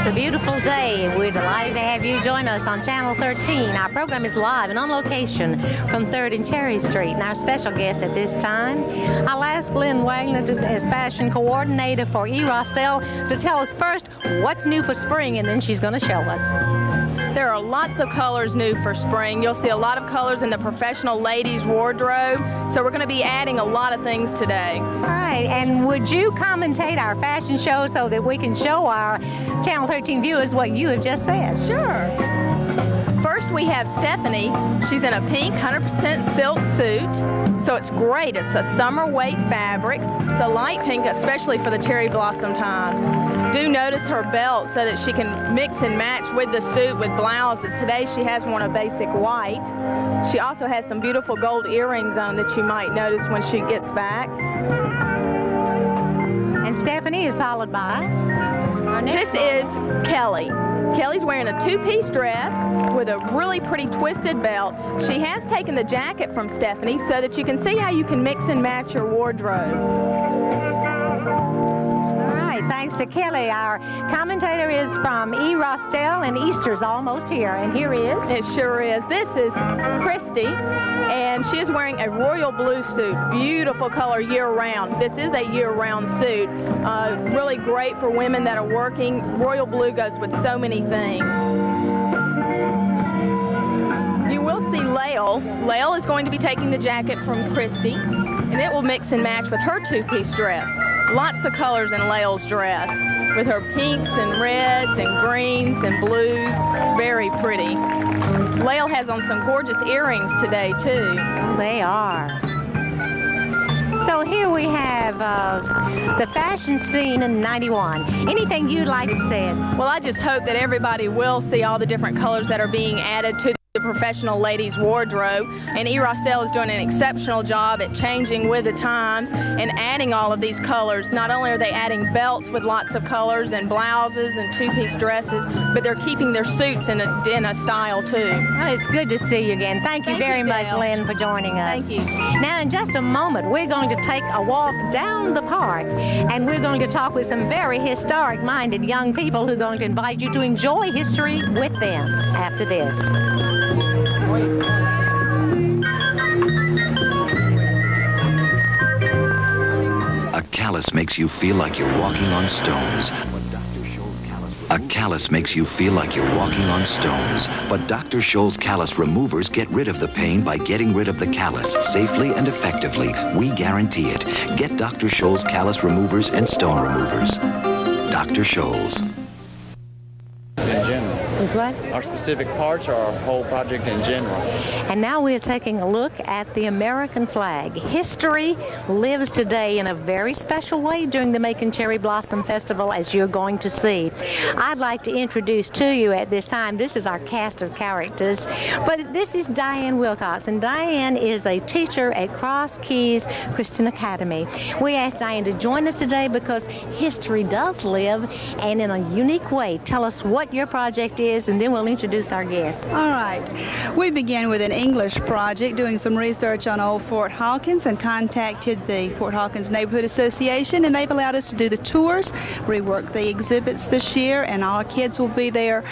It's a beautiful day, and we're delighted to have you join us on Channel 13. Our program is live and on location from 3rd and Cherry Street. And our special guest at this time, I'll ask Lynn Wagner as fashion coordinator for E. Rostel to tell us first what's new for spring, and then she's going to show us. There are lots of colors new for spring. You'll see a lot of colors in the professional ladies wardrobe. So we're going to be adding a lot of things today. All right, and would you commentate our fashion show so that we can show our Channel 13 viewers what you have just said? Sure. First we have Stephanie. She's in a pink 100% silk suit. So it's great. It's a summer weight fabric. It's a light pink, especially for the cherry blossom time. Do notice her belt so that she can mix and match with the suit with blouses. Today she has worn a basic white. She also has some beautiful gold earrings on that you might notice when she gets back. And Stephanie is followed by our next This is Kelly. Kelly's wearing a two-piece dress with a really pretty twisted belt. She has taken the jacket from Stephanie so that you can see how you can mix and match your wardrobe. Thanks to Kelly. Our commentator is from E. Rostel, and Easter's almost here. And here is... It sure is. This is Christy, and she is wearing a royal blue suit. Beautiful color year-round. This is a year-round suit. Really great for women that are working. Royal blue goes with so many things. You will see Lael. Lael is going to be taking the jacket from Christy, and it will mix and match with her two-piece dress. Lots of colors in Lael's dress, with her pinks and reds and greens and blues. Very pretty. Lael has on some gorgeous earrings today, too. They are. So here we have the fashion scene in '91. Anything you'd like to say? Well, I just hope that everybody will see all the different colors that are being added to the professional ladies' wardrobe, and E. Rostel is doing an exceptional job at changing with the times and adding all of these colors. Not only are they adding belts with lots of colors and blouses and two-piece dresses, but they're keeping their suits in a style too. Well, it's good to see you again. Thank you very much, Lynn, for joining us. Thank you. Now, in just a moment, we're going to take a walk down the park, and we're going to talk with some very historic-minded young people who are going to invite you to enjoy history with them after this. A callus makes you feel like you're walking on stones. A callus makes you feel like you're walking on stones. But Dr. Scholl's callus removers get rid of the pain by getting rid of the callus safely and effectively. We guarantee it. Get Dr. Scholl's callus removers and stone removers. Dr. Scholl's. What? Our specific parts are our whole project in general. And now we're taking a look at the American flag. History lives today in a very special way during the Macon Cherry Blossom Festival, as you're going to see. I'd like to introduce to you at this time, this is our cast of characters, but this is Diane Wilcox, and Diane is a teacher at Cross Keys Christian Academy. We asked Diane to join us today because history does live, and in a unique way. Tell us what your project is, and then we'll introduce our guests. All right. We began with an English project, doing some research on old Fort Hawkins, and contacted the Fort Hawkins Neighborhood Association, and they've allowed us to do the tours, rework the exhibits this year, and all our kids will be there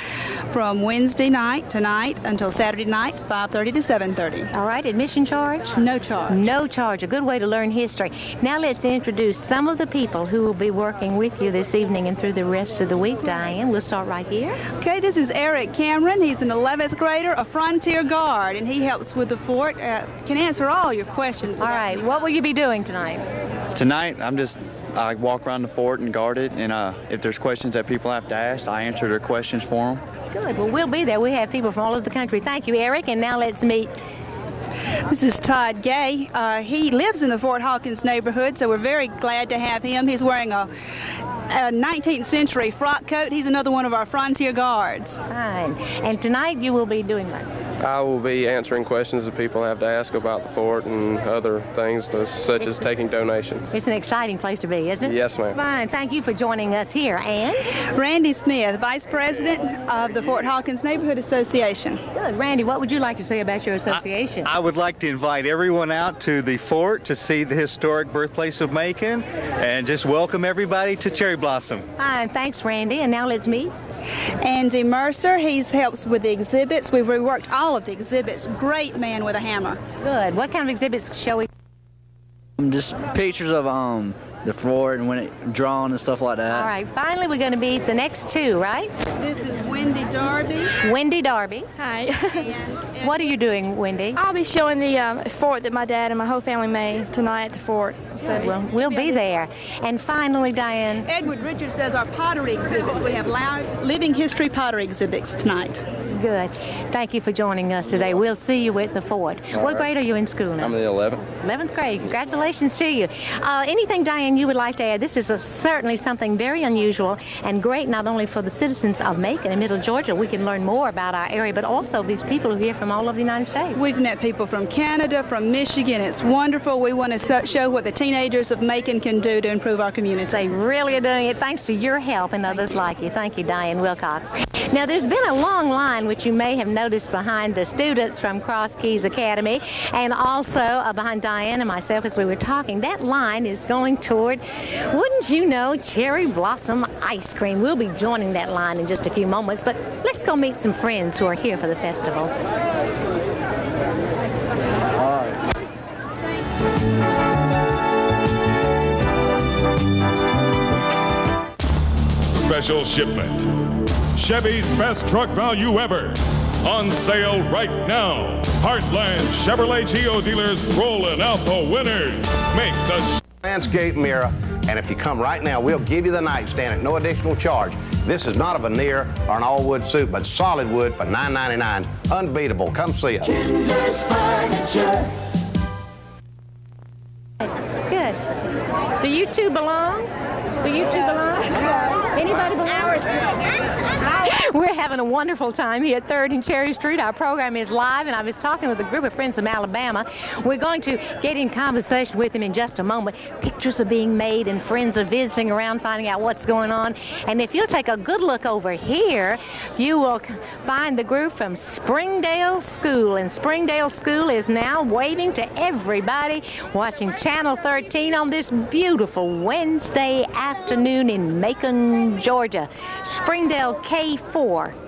from Wednesday night tonight until Saturday night, 5:30 to 7:30. All right, admission charge? No charge. No charge, a good way to learn history. Now let's introduce some of the people who will be working with you this evening and through the rest of the week. Diane, we'll start right here. Okay, this is Eric Cameron. He's an 11th grader, a frontier guard, and he helps with the fort. Can answer all your questions. All right, what will you be doing tonight? Tonight, I walk around the fort and guard it, and if there's questions that people have to ask, I answer their questions for them. Good, well, we'll be there. We have people from all over the country. Thank you, Eric, and now let's meet. This is Todd Gay. He lives in the Fort Hawkins neighborhood, so we're very glad to have him. He's wearing a 19th century frock coat. He's another one of our frontier guards. Fine. And tonight you will be doing what? I will be answering questions that people have to ask about the fort and other things such as taking donations. It's an exciting place to be, isn't it? Yes, ma'am. Fine. Thank you for joining us here. And? Randy Smith, Vice President of the Fort Hawkins Neighborhood Association. Good. Randy, what would you like to say about your association? I would like to invite everyone out to the fort to see the historic birthplace of Macon and just welcome everybody to Cherry Blossom. Fine. Thanks, Randy. And now let's meet. Andy Mercer, he helps with the exhibits. We've reworked all of the exhibits. Great man with a hammer. Good. What kind of exhibits shall we? Just pictures of the fort and when it drawn and stuff like that. All right. Finally, we're going to meet the next two, right? This is Wendy Darby. Wendy Darby. Hi. And What are you doing, Wendy? I'll be showing the fort that my dad and my whole family made tonight at the fort. So Well, we'll be there. And finally, Diane. Edward Richards does our pottery exhibits. We have live living history pottery exhibits tonight. Good. Thank you for joining us today. We'll see you at the fort. What grade are you in school now? I'm in the 11th. 11th grade. Congratulations to you. Anything, Diane, you would like to add? This is certainly something very unusual and great not only for the citizens of Macon and Middle Georgia. We can learn more about our area, but also these people who are here from all over the United States. We've met people from Canada, from Michigan. It's wonderful. We want to show what the teenagers of Macon can do to improve our community. They really are doing it thanks to your help and others like you. Thank you, Diane Wilcox. Now, there's been a long line, which you may have noticed, behind the students from Cross Keys Academy and also behind Diane and myself as we were talking. That line is going toward, wouldn't you know, cherry blossom ice cream. We'll be joining that line in just a few moments, but let's go meet some friends who are here for the festival. Special shipment. Chevy's best truck value ever. On sale right now. Heartland Chevrolet Geo dealers rolling out the winners. Make the landscape mirror, and if you come right now, we'll give you the nightstand at no additional charge. This is not a veneer or an all-wood suit, but solid wood for $9.99. Unbeatable. Come see us. Kinder's Furniture. Good. Do you two belong? Do you two belong? Anybody belong? We're having a wonderful time here at 3rd and Cherry Street. Our program is live, and I was talking with a group of friends from Alabama. We're going to get in conversation with them in just a moment. Pictures are being made, and friends are visiting around, finding out what's going on. And if you'll take a good look over here, you will find the group from Springdale School. And Springdale School is now waving to everybody watching Channel 13 on this beautiful Wednesday afternoon in Macon, Georgia. Springdale K4.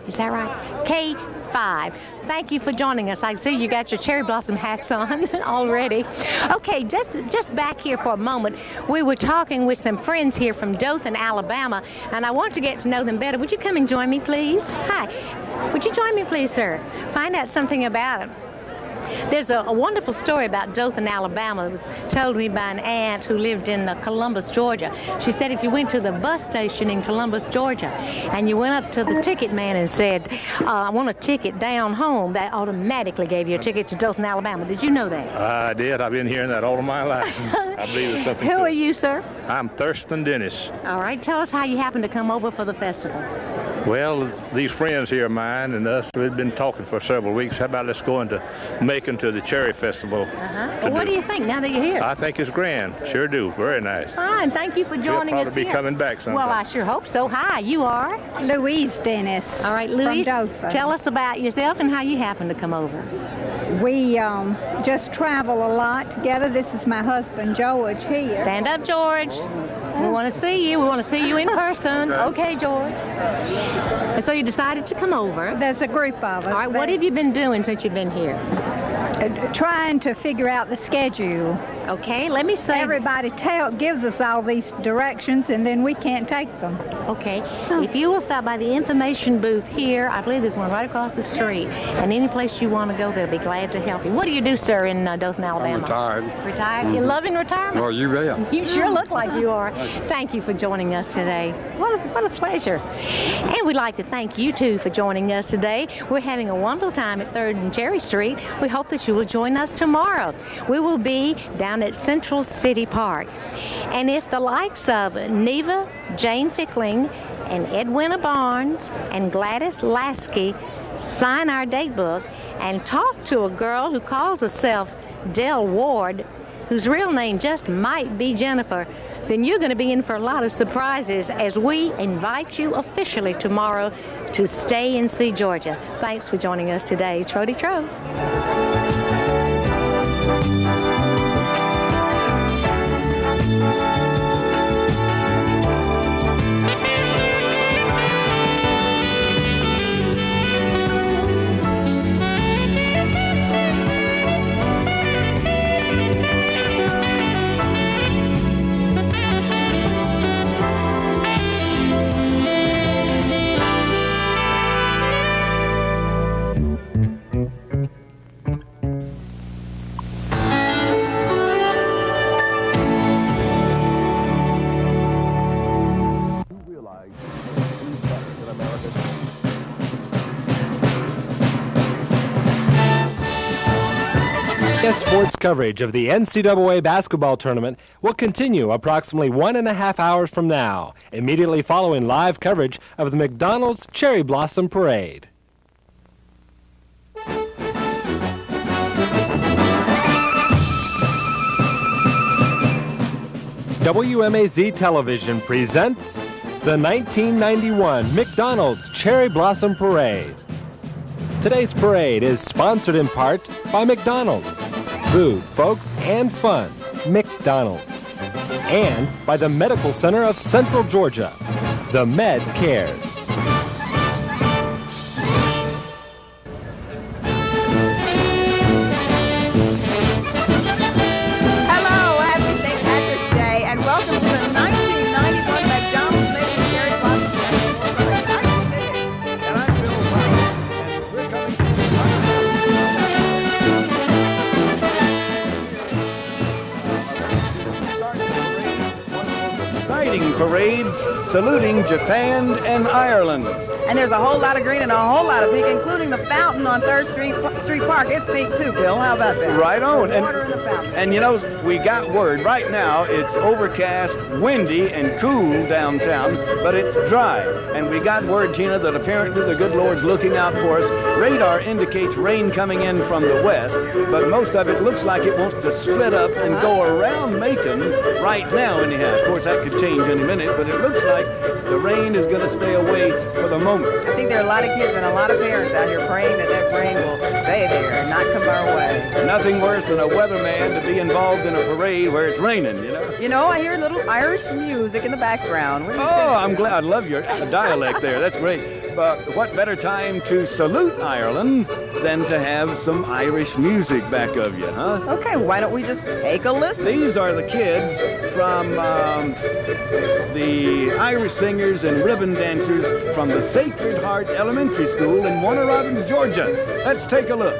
Is that right? K5. Thank you for joining us. I see you got your cherry blossom hats on already. Okay, just back here for a moment. We were talking with some friends here from Dothan, Alabama, and I want to get to know them better. Would you come and join me, please? Hi. Would you join me, please, sir? Find out something about it. There's a wonderful story about Dothan, Alabama. It was told me by an aunt who lived in Columbus, Georgia. She said if you went to the bus station in Columbus, Georgia, and you went up to the ticket man and said, I want a ticket down home, that automatically gave you a ticket to Dothan, Alabama. Did you know that? I did. I've been hearing that all of my life. I believe there's something Who to are it. you, sir? I'm Thurston Dennis. All right. Tell us how you happened to come over for the festival. Well, these friends here of mine and us, we've been talking for several weeks. How about let's go into Macon to the Cherry Festival. Well, what do you think now that you're here? I think it's grand. Sure do. Very nice. Fine. Thank you for joining We'll us probably be coming back sometime. Well, I sure hope so. Hi, you are? Louise Dennis. All right, Louise, from Dothan. tell us about yourself and how you happened to come over. We just travel a lot together. This is my husband, George, here. Stand up, George. We want to see you. We want to see you in person. Okay, George. And so you decided to come over. There's a group of us. All right, what have you been doing since you've been here? Trying to figure out the schedule. Okay, let me say. Everybody gives us all these directions, and then we can't take them. Okay, if you will stop by the information booth here, I believe there's one right across the street, and any place you want to go, they'll be glad to help you. What do you do, sir, in Dothan, Alabama? I'm retired. Retired? You loving retirement? Oh, you bet. You sure look like you are. Thank you for joining us today. What a pleasure. And we'd like to thank you, too, for joining us today. We're having a wonderful time at 3rd and Cherry Street. We hope that you will join us tomorrow. We will be down at Central City Park. And if the likes of Neva, Jane Fickling, and Edwina Barnes, and Gladys Lasky sign our date book and talk to a girl who calls herself Del Ward, whose real name just might be Jennifer, then you're going to be in for a lot of surprises as we invite you officially tomorrow to stay and see Georgia. Thanks for joining us today. Trody Tro. CBS Sports coverage of the NCAA basketball tournament will continue approximately 1.5 hours from now, immediately following live coverage of the McDonald's Cherry Blossom Parade. WMAZ Television presents the 1991 McDonald's Cherry Blossom Parade. Today's parade is sponsored in part by McDonald's. Food, folks, and fun. McDonald's. And by the Medical Center of Central Georgia. The Med Cares. Hello, happy St. Patrick's Day, and welcome to the 1991 McDonald's Making Cherry Blossom Exciting parades saluting Japan and Ireland. And there's a whole lot of green and a whole lot of pink, including the fountain on 3rd Street Park. It's pink too, Bill. How about that? Right on. The water in the fountain. And you know, we got word right now it's overcast, windy, and cool downtown, but it's dry. And we got word, Tina, that apparently the good Lord's looking out for us. Radar indicates rain coming in from the west, but most of it looks like it wants to split up and go around Macon right now anyhow. Of course, that could change any minute, but it looks like the rain is going to stay away for the moment. I think there are a lot of kids and a lot of parents out here praying that that rain will stay there and not come our way. Nothing worse than a weatherman to be involved in a parade where it's raining, you know? You know, I hear a little Irish music in the background. What do you think? I'm glad. I love your dialect there. That's great. But what better time to salute Ireland than to have some Irish music back of you, huh? Okay, why don't we just take a listen? These are the kids from the Irish singers and ribbon dancers from the Sacred Heart Elementary School in Warner Robins, Georgia. Let's take a look.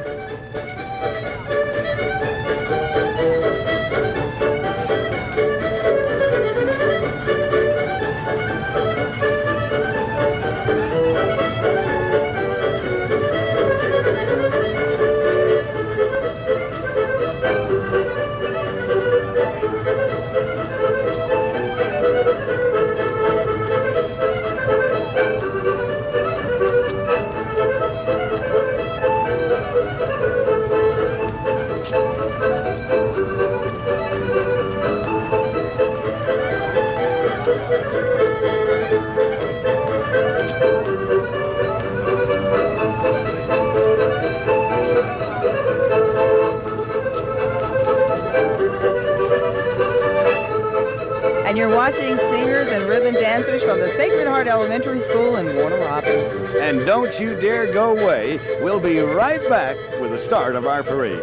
And you're watching singers and ribbon dancers from the Sacred Heart Elementary School in Warner Robins. And don't you dare go away. We'll be right back with the start of our parade.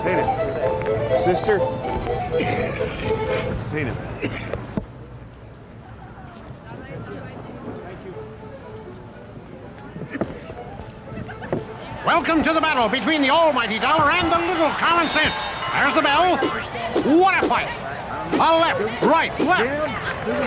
Tina. Sister. Tina. Welcome to the battle between the almighty dollar and the little common sense. There's the bell. What a fight. A left, right, left.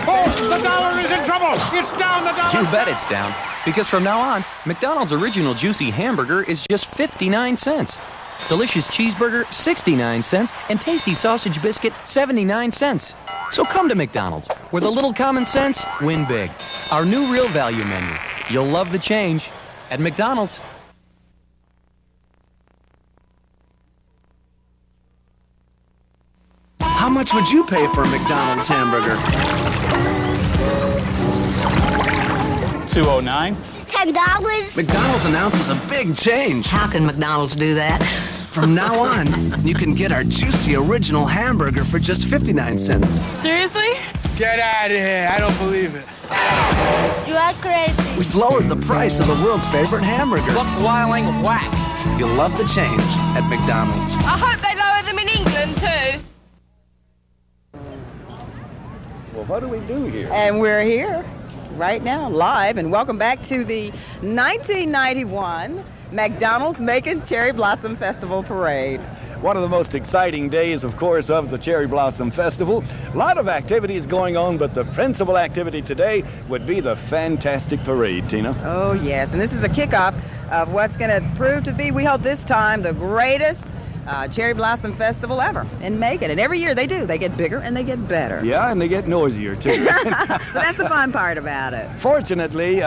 Oh, the dollar is in trouble. It's down, the dollar. You bet it's down. Because from now on, McDonald's original juicy hamburger is just 59 cents. Delicious cheeseburger, 69 cents. And tasty sausage biscuit, 79 cents. So come to McDonald's, where the little common sense win big. Our new real value menu. You'll love the change at McDonald's. How much would you pay for a McDonald's hamburger? $2.09. $10. McDonald's announces a big change. How can McDonald's do that? From now on, you can get our juicy original hamburger for just 59 cents. Seriously? Get out of here. I don't believe it. You are crazy. We've lowered the price of the world's favorite hamburger. Look, wiling of whack. You'll love the change at McDonald's. I hope they lower them in England too. Well, what do we do here? And we're here right now, live, and welcome back to the 1991 McDonald's Macon Cherry Blossom Festival Parade. one of the most exciting days, of course, of the Cherry Blossom Festival. A lot of activities going on, but the principal activity today would be the fantastic parade, Tina. Oh, yes, and this is a kickoff of what's going to prove to be, we hope this time, the greatest Cherry Blossom Festival ever in Macon. And every year they do. They get bigger and they get better. Yeah, and they get noisier, too. But that's the fun part about it. Fortunately,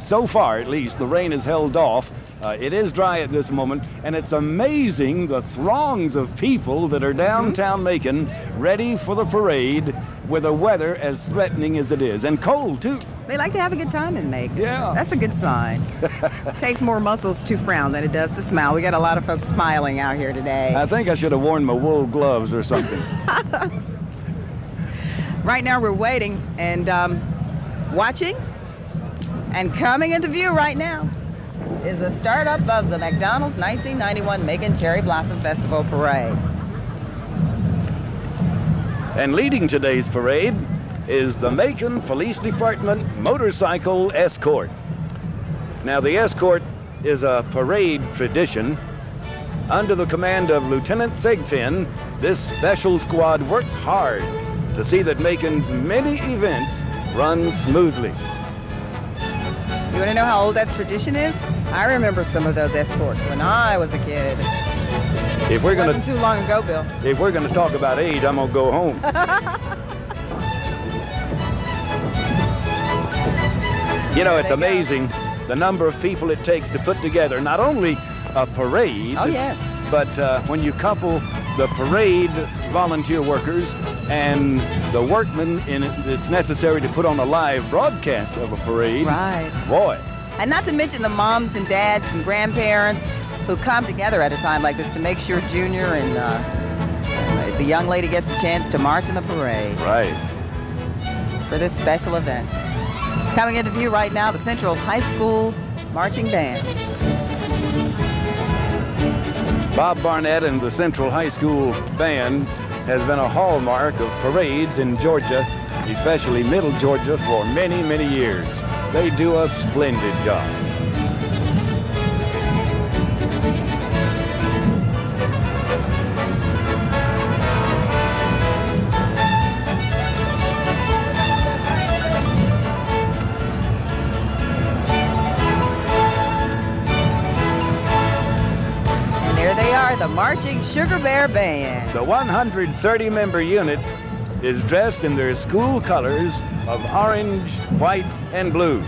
so far at least, the rain has held off. It is dry at this moment, and it's amazing the throngs of people that are downtown Macon ready for the parade with the weather as threatening as it is, and cold, too. They like to have a good time in Macon. Yeah. That's a good sign. Takes more muscles to frown than it does to smile. We got a lot of folks smiling out here today. I think I should have worn my wool gloves or something. Right now we're waiting and watching, and coming into view right now is the startup of the McDonald's 1991 Macon Cherry Blossom Festival Parade. And leading today's parade is the Macon Police Department Motorcycle Escort. Now, the escort is a parade tradition. Under the command of Lieutenant Thigpen, this special squad works hard to see that Macon's many events run smoothly. You want to know how old that tradition is? I remember some of those escorts when I was a kid. If we're Wasn't too long ago, Bill. If we're gonna talk about age, I'm gonna go home. You know, it's amazing the number of people it takes to put together not only a parade, oh yes, but when you couple the parade volunteer workers and the workmen that's necessary to put on a live broadcast of a parade. Right. Boy. And not to mention the moms and dads and grandparents who come together at a time like this to make sure Junior and the young lady gets a chance to march in the parade. Right. For this special event. Coming into view right now, the Central High School Marching Band. Bob Barnett and the Central High School Band has been a hallmark of parades in Georgia, especially Middle Georgia, for many, many years. They do a splendid job. The Marching Sugar Bear Band. The 130-member unit is dressed in their school colors of orange, white, and blue.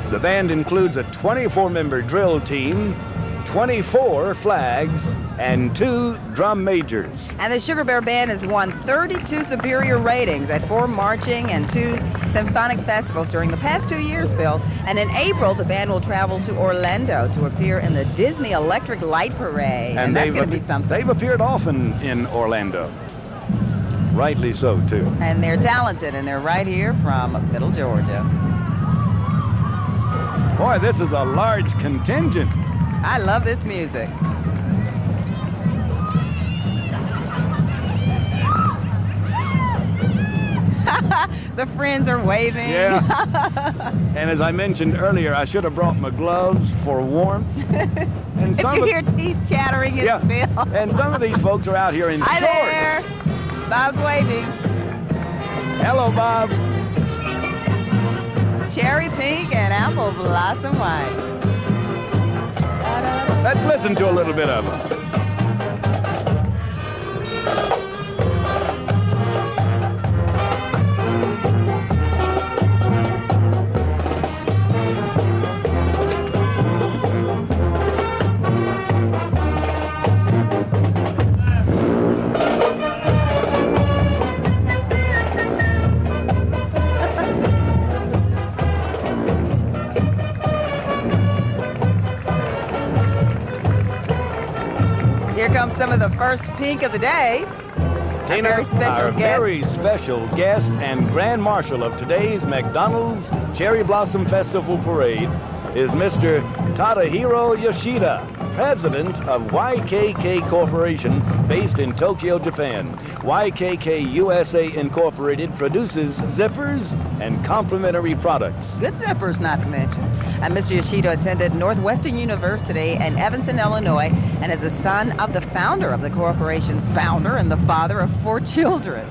The band includes a 24-member drill team, 24 flags, and 2 drum majors. And the Sugar Bear Band has won 32 superior ratings at 4 marching and 2 symphonic festivals during the past 2 years, Bill. And in April, the band will travel to Orlando to appear in the Disney Electric Light Parade. And that's going to be something. They've appeared often in Orlando. Rightly so, too. And they're talented, and they're right here from Middle Georgia. Boy, this is a large contingent. I love this music. The friends are waving. Yeah. And as I mentioned earlier, I should have brought my gloves for warmth. And some you hear teeth chattering in the field. And some of these folks are out here in Hi shorts. There. Bob's waving. Hello, Bob. Cherry pink and apple blossom white. Let's listen to a little bit of it. Here comes some of the first pink of the day. Tina, very special our guest. very special guest and Grand Marshal of today's McDonald's Cherry Blossom Festival Parade is Mr. Tadahiro Yoshida, president of YKK Corporation, based in Tokyo, Japan. YKK USA Incorporated produces zippers and complementary products. Good zippers, not to mention. And Mr. Yoshida attended Northwestern University in Evanston, Illinois, and is the son of the founder of the corporation's founder and the father of 4 children.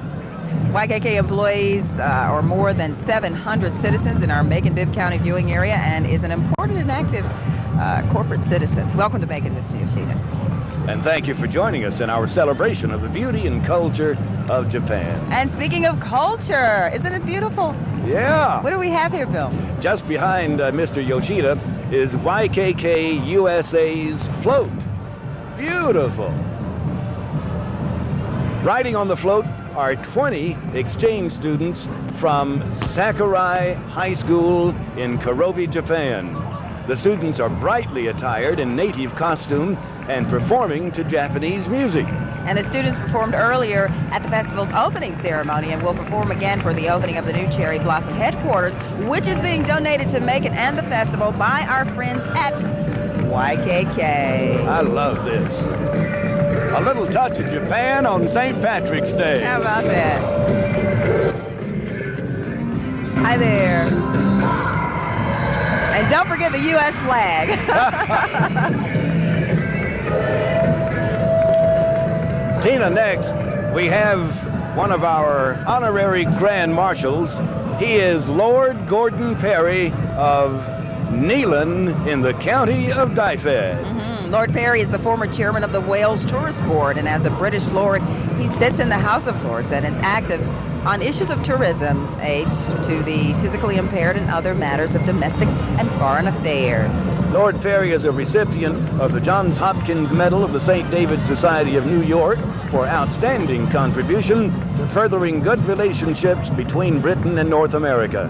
YKK employees are more than 700 citizens in our Macon-Bibb County viewing area and is an important and active corporate citizen. Welcome to Macon, Mr. Yoshida. And thank you for joining us in our celebration of the beauty and culture of Japan. And speaking of culture, isn't it beautiful? Yeah. What do we have here, Bill? Just behind Mr. Yoshida is YKK USA's float. Beautiful. Riding on the float are 20 exchange students from Sakurai High School in Karobi, Japan. The students are brightly attired in native costume and performing to Japanese music. And the students performed earlier at the festival's opening ceremony and will perform again for the opening of the new Cherry Blossom headquarters, which is being donated to Macon and the festival by our friends at YKK. I love this. A little touch of Japan on St. Patrick's Day. How about that? Hi there. And don't forget the U.S. flag. Tina, next, we have one of our honorary grand marshals. He is Lord Gordon Perry of Neelan in the county of Dyfed. Lord Perry is the former chairman of the Wales Tourist Board, and as a British lord, he sits in the House of Lords and is active on issues of tourism, aid to the physically impaired, and other matters of domestic and foreign affairs. Lord Perry is a recipient of the Johns Hopkins Medal of the St. David Society of New York for outstanding contribution to furthering good relationships between Britain and North America.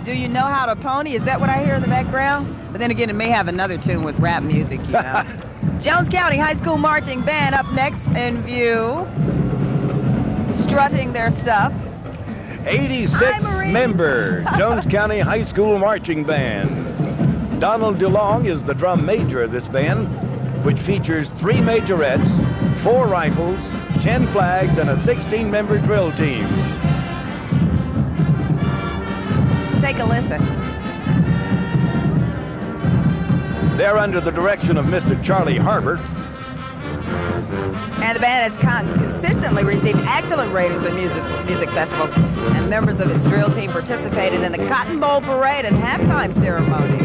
Do you know how to pony? Is that what I hear in the background? But then again, it may have another tune with rap music, you know. Jones County High School Marching Band up next in view, strutting their stuff. 86-member Jones County High School Marching Band. Donald DeLong is the drum major of this band, which features 3 majorettes, 4 rifles, 10 flags, and a 16-member drill team. Let's take a listen. They're under the direction of Mr. Charlie Harbert. And the band has consistently received excellent ratings at music festivals, and members of its drill team participated in the Cotton Bowl Parade and halftime ceremony.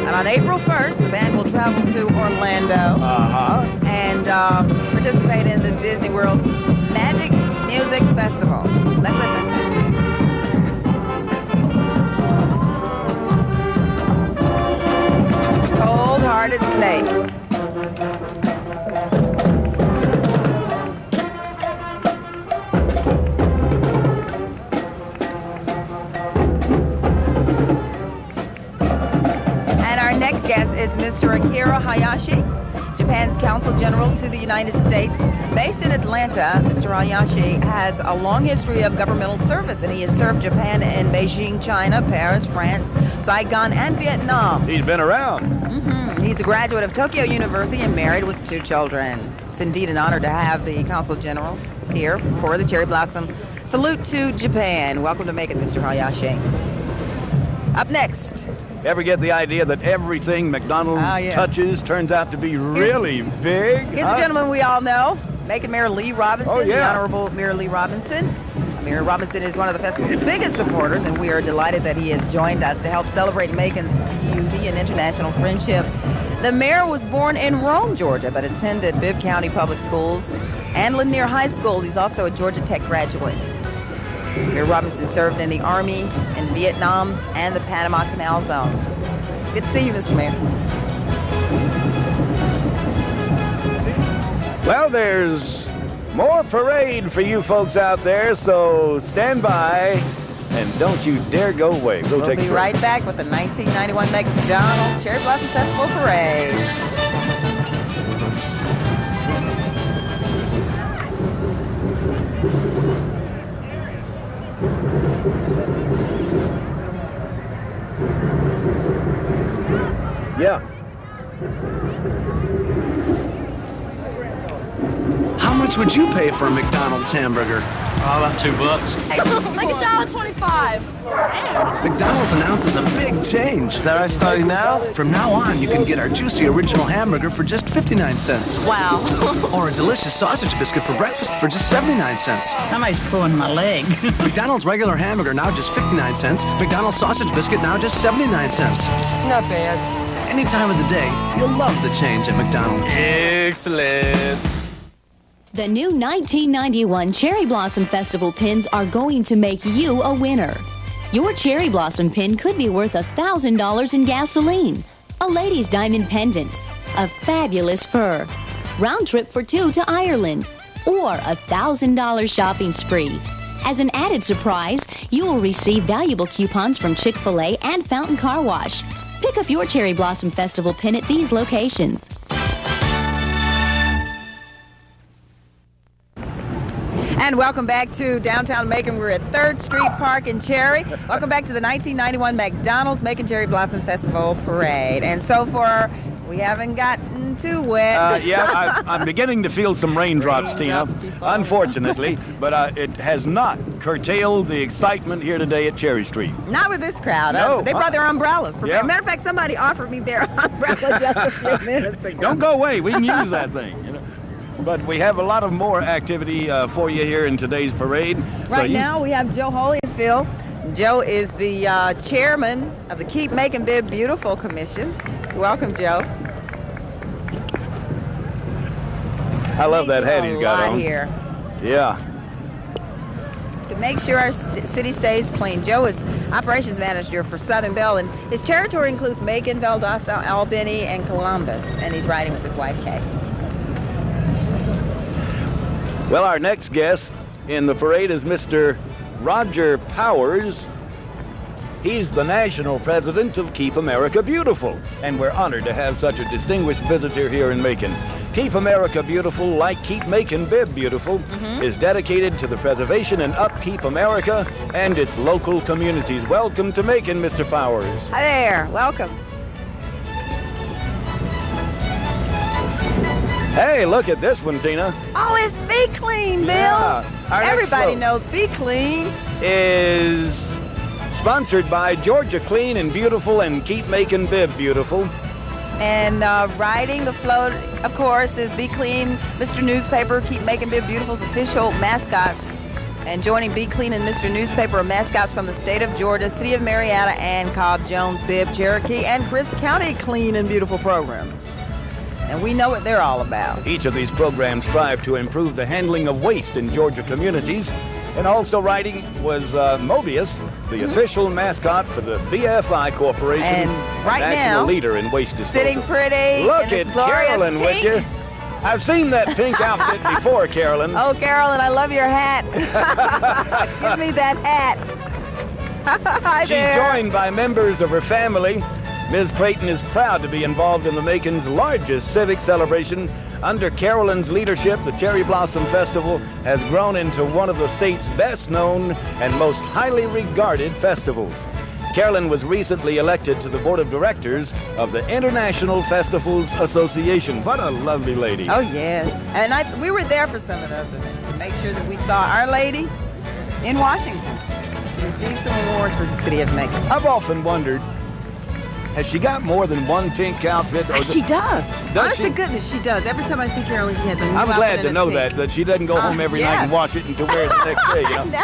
And on April 1st, the band will travel to Orlando and participate in the Disney World's Magic Music Festival. Let's listen. Cold-Hearted Snake. Next guest is Mr. Akira Hayashi, Japan's Consul General to the United States. Based in Atlanta, Mr. Hayashi has a long history of governmental service, and he has served Japan in Beijing, China, Paris, France, Saigon, and Vietnam. He's been around. He's a graduate of Tokyo University and married with 2 children. It's indeed an honor to have the Consul General here for the Cherry Blossom Salute to Japan. Welcome to Macon, Mr. Hayashi. Up next. Ever get the idea that everything McDonald's touches turns out to be really big? Here's a gentleman we all know, Macon Mayor Lee Robinson, the Honorable Mayor Lee Robinson. Mayor Robinson is one of the festival's biggest supporters, and we are delighted that he has joined us to help celebrate Macon's beauty and international friendship. The mayor was born in Rome, Georgia, but attended Bibb County Public Schools and Lanier High School. He's also a Georgia Tech graduate. Mayor Robinson served in the Army, in Vietnam, and the Panama Canal Zone. Good to see you, Mr. Mayor. Well, there's more parade for you folks out there, so stand by and don't you dare go away. We'll be right back with the 1991 McDonald's Cherry Blossom Festival Parade. Yeah. How much would you pay for a McDonald's hamburger? About $2. Make it $1.25. McDonald's announces a big change. Is that right, starting now? From now on, you can get our juicy original hamburger for just 59 cents. Wow. Or a delicious sausage biscuit for breakfast for just 79 cents. Somebody's pulling my leg. McDonald's regular hamburger now just 59 cents. McDonald's sausage biscuit now just 79 cents. Not bad. Any time of the day, you'll love the change at McDonald's. Excellent. The new 1991 Cherry Blossom Festival pins are going to make you a winner. Your Cherry Blossom pin could be worth $1,000 in gasoline, a lady's diamond pendant, a fabulous fur, round trip for 2 to Ireland, or a $1,000 shopping spree. As an added surprise, you will receive valuable coupons from Chick-fil-A and Fountain Car Wash. Pick up your Cherry Blossom Festival pin at these locations. And welcome back to downtown Macon. We're at 3rd Street Park in Cherry. Welcome back to the 1991 McDonald's Macon Cherry Blossom Festival Parade. And so far, we haven't gotten too wet. Yeah, I'm beginning to feel some raindrops, Tina, unfortunately, but it has not curtailed the excitement here today at Cherry Street. Not with this crowd. No. They brought their umbrellas. Yeah. Matter of fact, somebody offered me their umbrella just a few minutes ago. Don't go away. We can use that thing, you know. But we have a lot of more activity for you here in today's parade. Right now, we have Joe Holyfield. Joe is the chairman of the Keep Macon Bib Beautiful Commission. Welcome, Joe. I love that hat he's got on. Here. Yeah. To make sure our city stays clean. Joe is operations manager for Southern Bell, and his territory includes Macon, Valdosta, Albany, and Columbus. And he's riding with his wife, Kay. Well, our next guest in the parade is Mr. Roger Powers. He's the national president of Keep America Beautiful, and we're honored to have such a distinguished visitor here in Macon. Keep America Beautiful, like Keep Macon Bib Beautiful, is dedicated to the preservation and upkeep America and its local communities. Welcome to Macon, Mr. Powers. Hi there. Welcome. Hey, look at this one, Tina. Oh, it's Be Clean, Bill. Yeah. Our next Everybody float knows Be Clean. is sponsored by Georgia Clean and Beautiful and Keep Macon Bib Beautiful. And riding the float, of course, is Be Clean, Mr. Newspaper, Keep Macon Bib Beautiful's official mascots. And joining Be Clean and Mr. Newspaper are mascots from the state of Georgia, city of Marietta, and Cobb, Jones, Bibb, Cherokee, and Chris County Clean and Beautiful programs. And we know what they're all about. Each of these programs strive to improve the handling of waste in Georgia communities. And also riding was Mobius, the official mascot for the BFI Corporation, And right national now, leader in waste disposal. sitting pretty Look in at this glorious Carolyn, would pink. you? I've seen that pink outfit before, Carolyn. Oh, Carolyn, I love your hat. Give me that hat. Hi She's there. joined by members of her family. Ms. Creighton is proud to be involved in the Macon's largest civic celebration. Under Carolyn's leadership, the Cherry Blossom Festival has grown into one of the state's best known and most highly regarded festivals. Carolyn was recently elected to the board of directors of the International Festivals Association. What a lovely lady. Oh, yes. And we were there for some of those events to make sure that we saw Our Lady in Washington to receive some awards for the city of Macon. I've often wondered, has she got more than one pink outfit? Or She does. Honest she? to goodness, she does. Every time I see Carolyn, she has a new I'm outfit glad and to it's know pink. that she doesn't go home every night and wash it and to wear it the next day, you know? No.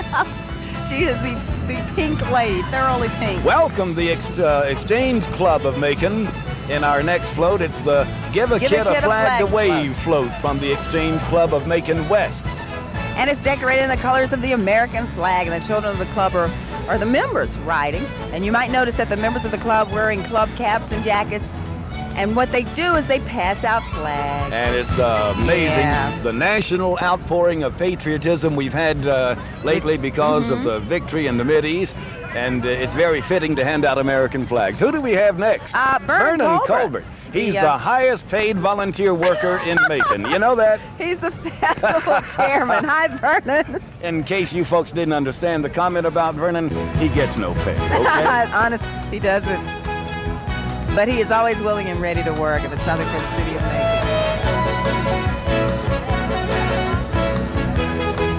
She is the pink lady, thoroughly pink. Welcome the Exchange Club of Macon. In our next float, it's the Give a Kid a Flag to Wave float from the Exchange Club of Macon West. And it's decorated in the colors of the American flag, and the children of the club are the members riding. And you might notice that the members of the club wearing club caps and jackets. And what they do is they pass out flags. And it's amazing, the national outpouring of patriotism we've had lately because of the victory in the Mideast. And it's very fitting to hand out American flags. Who do we have next? Vernon Colbert. He's the highest paid volunteer worker in Macon. You know that? He's the festival chairman. Hi, Vernon. In case you folks didn't understand the comment about Vernon, he gets no pay, okay? Honest, he doesn't. But he is always willing and ready to work if it's something for the studio making.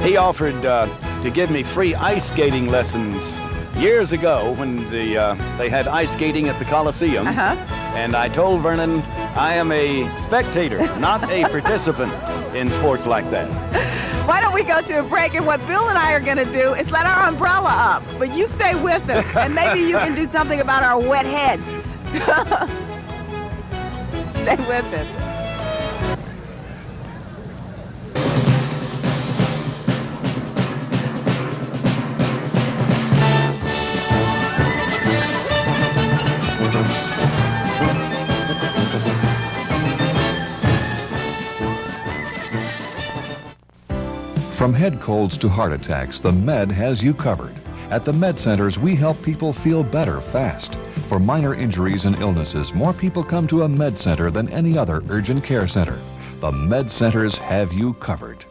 He offered to give me free ice skating lessons years ago when they had ice skating at the Coliseum. And I told Vernon, I am a spectator, not a participant in sports like that. Why don't we go to a break, and what Bill and I are going to do is let our umbrella up, but you stay with us, and maybe you can do something about our wet heads. Stay with us. From head colds to heart attacks, the Med has you covered. At the Med Centers, we help people feel better fast. For minor injuries and illnesses, more people come to a Med Center than any other urgent care center. The Med Centers have you covered.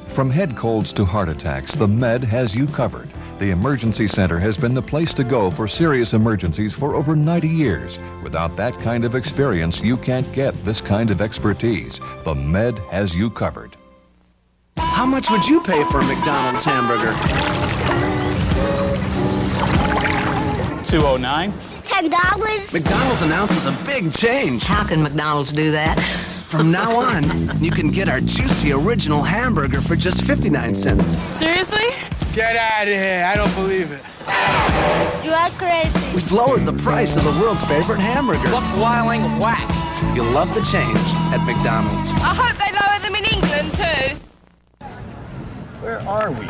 From head colds to heart attacks, the Med has you covered. The Emergency Center has been the place to go for serious emergencies for over 90 years. Without that kind of experience, you can't get this kind of expertise. The Med has you covered. How much would you pay for a McDonald's hamburger? $2.09. $10. McDonald's announces a big change. How can McDonald's do that? From now on, you can get our juicy original hamburger for just 59 cents. Seriously? Get out of here. I don't believe it. You are crazy. We've lowered the price of the world's favorite hamburger. Look, whiling whack. You'll love the change at McDonald's. I hope they lower them in England too. Where are we?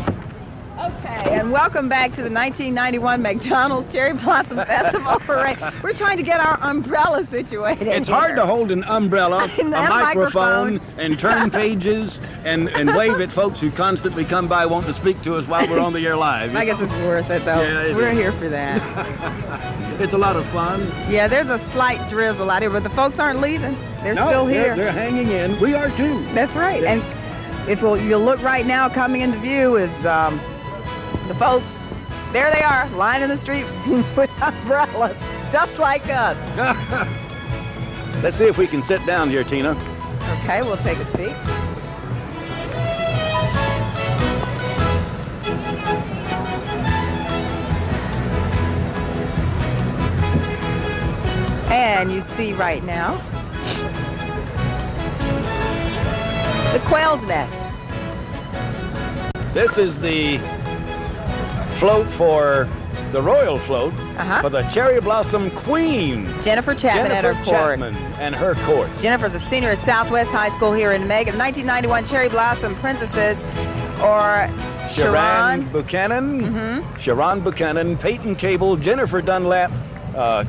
Okay, and welcome back to the 1991 McDonald's Cherry Blossom Festival Parade. We're trying to get our umbrella situated. It's hard to hold an umbrella, a microphone, and turn pages, and wave at folks who constantly come by wanting to speak to us while we're on the air live. I guess it's worth it, though. Yeah, we're here for that. It's a lot of fun. Yeah, there's a slight drizzle out here, but the folks aren't leaving. They're still here. They're hanging in. We are too. That's right. And if you'll look right now, coming into view is the folks. There they are, lying in the street with umbrellas, just like us. Let's see if we can sit down here, Tina. Okay, we'll take a seat. And you see right now the quail's nest. This is the float for the royal float for the Cherry Blossom Queen. Jennifer Chapman at her court. And her court. Jennifer's a senior at Southwest High School here in Macon. 1991 Cherry Blossom Princesses or Sharon Buchanan, Sharon Buchanan, Peyton Cable, Jennifer Dunlap,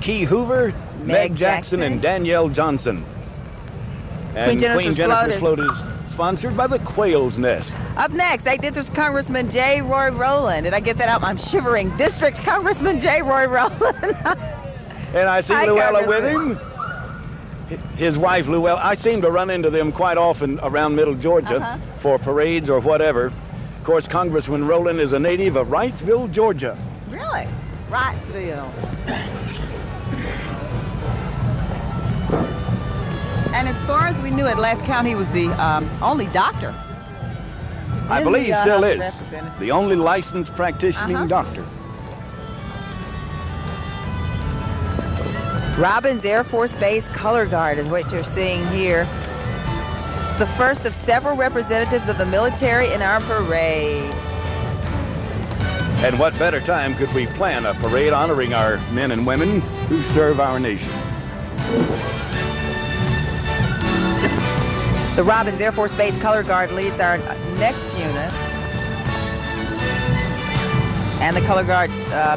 Key Hoover, Meg Jackson, and Danielle Johnson. And Queen Jennifer's float is sponsored by the Quail's Nest. Up next, 8th District Congressman J. Roy Rowland. Did I get that out? I'm shivering. District Congressman J. Roy Rowland. And I see Luella with him. His wife, Luella. I seem to run into them quite often around Middle Georgia for parades or whatever. Of course, Congressman Rowland is a native of Wrightsville, Georgia. Really? Wrightsville. And as far as we knew, at last count, he was the only doctor. I believe he still is. The only licensed practicing doctor. Robbins Air Force Base Color Guard is what you're seeing here. It's the first of several representatives of the military in our parade. And what better time could we plan a parade honoring our men and women who serve our nation? The Robbins Air Force Base Color Guard leads our next unit. And the Color Guard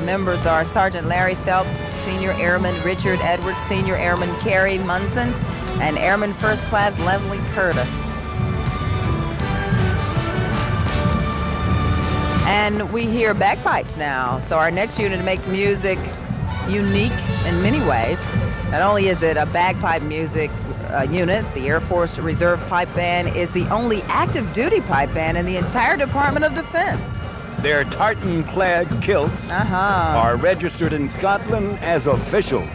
members are Sergeant Larry Phelps, Senior Airman Richard Edwards, Senior Airman Carrie Munson, and Airman First Class Leslie Curtis. And we hear bagpipes now. So our next unit makes music unique in many ways. Not only is it a bagpipe music unit, the Air Force Reserve Pipe Band is the only active duty pipe band in the entire Department of Defense. Their tartan-clad kilts are registered in Scotland as official.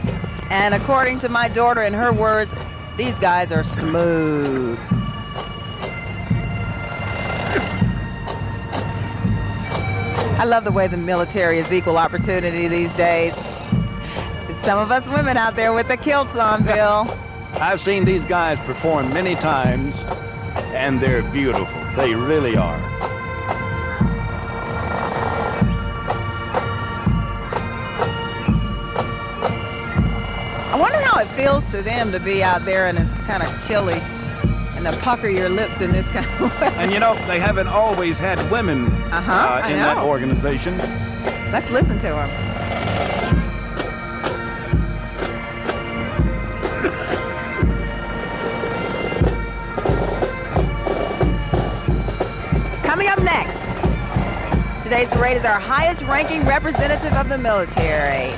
And according to my daughter, in her words, these guys are smooth. I love the way the military is equal opportunity these days. Some of us women out there with the kilts on, Bill. I've seen these guys perform many times, and they're beautiful. They really are. I wonder how it feels to them to be out there and it's kind of chilly and to pucker your lips in this kind of way. And you know, they haven't always had women in that organization. Let's listen to them. Coming up next, today's parade is our highest-ranking representative of the military.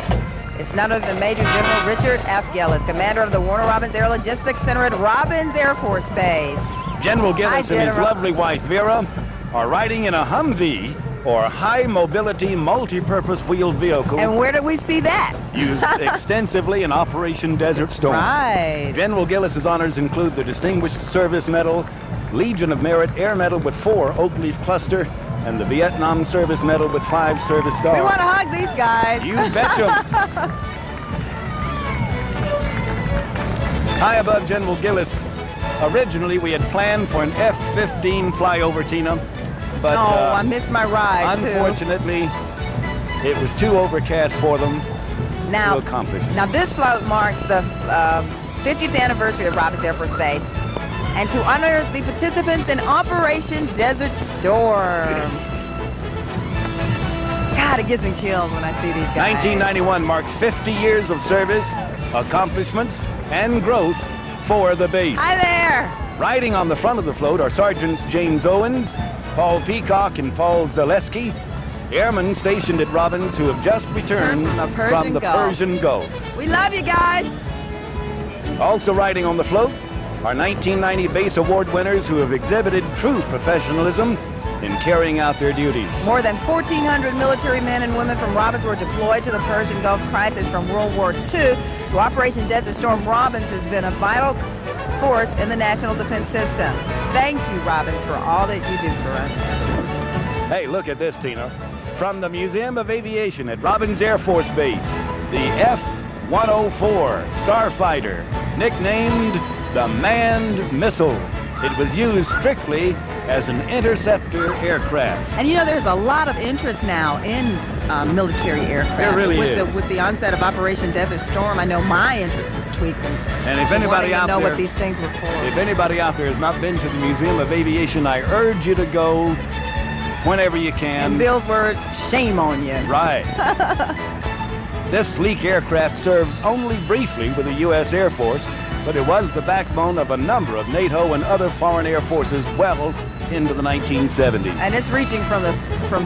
It's none other than Major General Richard F. Gillis, commander of the Warner Robins Air Logistics Center at Robins Air Force Base. General Gillis and his lovely wife Vera are riding in a Humvee, or high mobility multi-purpose wheeled vehicle. And where did we see that? Used extensively in Operation Desert Storm. Right. General Gillis's honors include the Distinguished Service Medal, Legion of Merit Air Medal with 4 Oak Leaf Cluster, and the Vietnam Service Medal with 5 Service Stars. We want to hug these guys. You betcha. High above General Gillis, originally we had planned for an F-15 flyover, Tina, but I missed my ride, unfortunately, it was too overcast for them to accomplish. Now this float marks the 50th anniversary of Robins Air Force Base, and to honor the participants in Operation Desert Storm. God, it gives me chills when I see these guys. 1991 marks 50 years of service, accomplishments, and growth for the base. Hi there! Riding on the front of the float are Sergeants James Owens, Paul Peacock, and Paul Zaleski, airmen stationed at Robins who have just returned from the Persian Gulf. We love you guys! Also riding on the float are 1990 Base Award winners who have exhibited true professionalism in carrying out their duties. More than 1,400 military men and women from Robins were deployed to the Persian Gulf crisis from World War II to Operation Desert Storm. Robins has been a vital force in the national defense system. Thank you, Robins, for all that you do for us. Hey, look at this, Tina. From the Museum of Aviation at Robins Air Force Base, the F-104 Starfighter, nicknamed the Manned Missile. It was used strictly as an interceptor aircraft. And you know, there's a lot of interest now in military aircraft. There really is. With the onset of Operation Desert Storm, I know my interest was tweaked. And if anybody out there, what these things were for. If anybody out there has not been to the Museum of Aviation, I urge you to go whenever you can. In Bill's words, shame on you. Right. This sleek aircraft served only briefly with the U.S. Air Force, but it was the backbone of a number of NATO and other foreign air forces well into the 1970s. And it's reaching from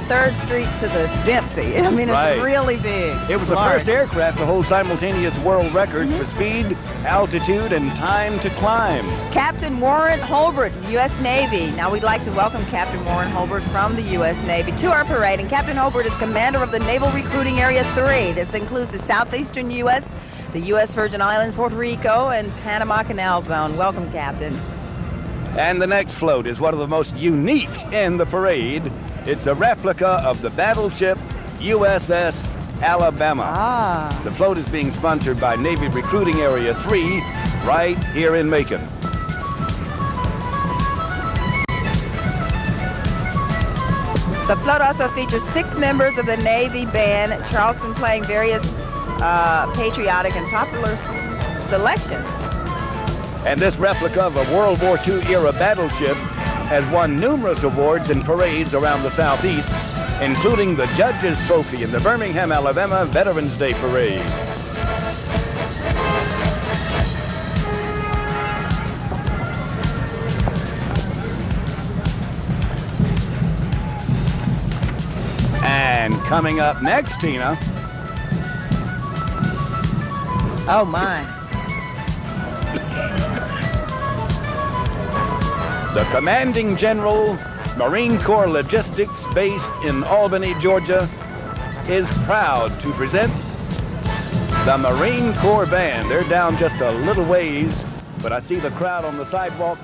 3rd Street to the Dempsey. I mean, it's really big. It was the first aircraft to hold simultaneous world records for speed, altitude, and time to climb. Captain Warren Holbert, U.S. Navy. Now we'd like to welcome Captain Warren Holbert from the U.S. Navy to our parade. And Captain Holbert is commander of the Naval Recruiting Area 3. This includes the southeastern U.S., the U.S. Virgin Islands, Puerto Rico, and Panama Canal Zone. Welcome, Captain. And the next float is one of the most unique in the parade. It's a replica of the battleship USS Alabama. The float is being sponsored by Navy Recruiting Area 3 right here in Macon. The float also features 6 members of the Navy Band, Charleston playing various patriotic and popular selections. And this replica of a World War II era battleship has won numerous awards and parades around the Southeast, including the Judges Trophy in the Birmingham, Alabama Veterans Day Parade. And coming up next, Tina. Oh, my. The Commanding General, Marine Corps Logistics, based in Albany, Georgia, is proud to present The Marine Corps Band. They're down just a little ways, but I see the crowd on the sidewalk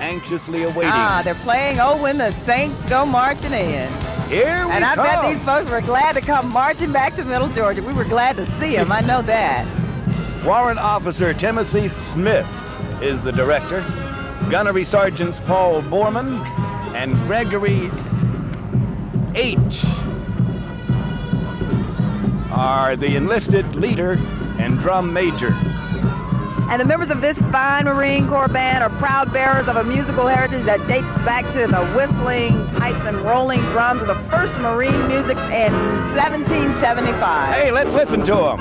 anxiously awaiting. They're playing Oh When the Saints Go Marching In. Here we And I come. bet these folks were glad to come marching back to Middle Georgia. We were glad to see them. I know that. Warrant Officer Timothy Smith is the director. Gunnery Sergeants Paul Borman and Gregory H. are the enlisted leader and drum major. And the members of this fine Marine Corps band are proud bearers of a musical heritage that dates back to the whistling pipes and rolling drums of the first Marine music in 1775. Hey, let's listen to them.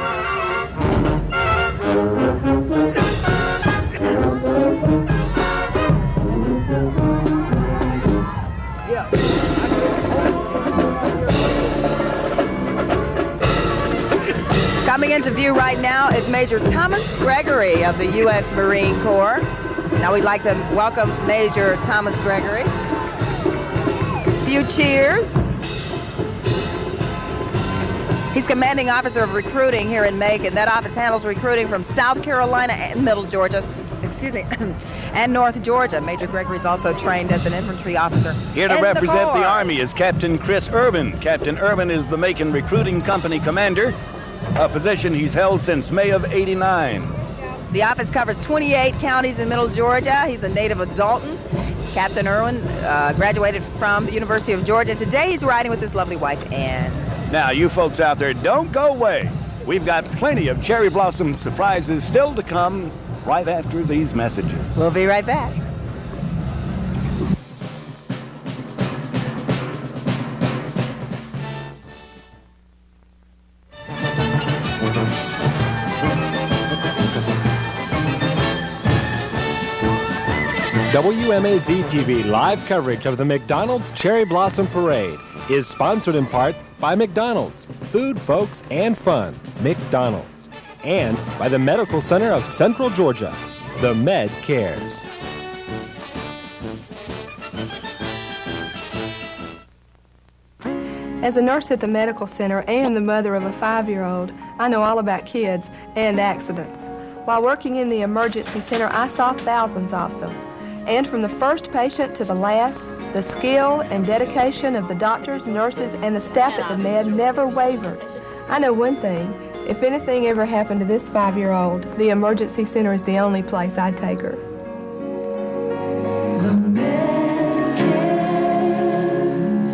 Coming into view right now is Major Thomas Gregory of the U.S. Marine Corps. Now we'd like to welcome Major Thomas Gregory. Few cheers. He's commanding officer of recruiting here in Macon. That office handles recruiting from South Carolina and Middle Georgia, and North Georgia. Major Gregory is also trained as an infantry officer. Here to in represent the the Army is Captain Chris Urban. Captain Urban is the Macon Recruiting Company commander, a position he's held since May of '89. The office covers 28 counties in Middle Georgia. He's a native of Dalton. Captain Irwin graduated from the University of Georgia. Today he's riding with his lovely wife, Ann. Now, you folks out there, don't go away. We've got plenty of cherry blossom surprises still to come right after these messages. We'll be right back. WMAZ-TV live coverage of the McDonald's Cherry Blossom Parade is sponsored in part by McDonald's, food, folks, and fun, McDonald's, and by the Medical Center of Central Georgia, the Med Cares. As a nurse at the medical center and the mother of a 5-year-old, I know all about kids and accidents. While working in the emergency center, I saw thousands of them. And from the first patient to the last, the skill and dedication of the doctors, nurses, and the staff at the Med never wavered. I know one thing, if anything ever happened to this 5-year-old, the emergency center is the only place I'd take her. The Med Cares.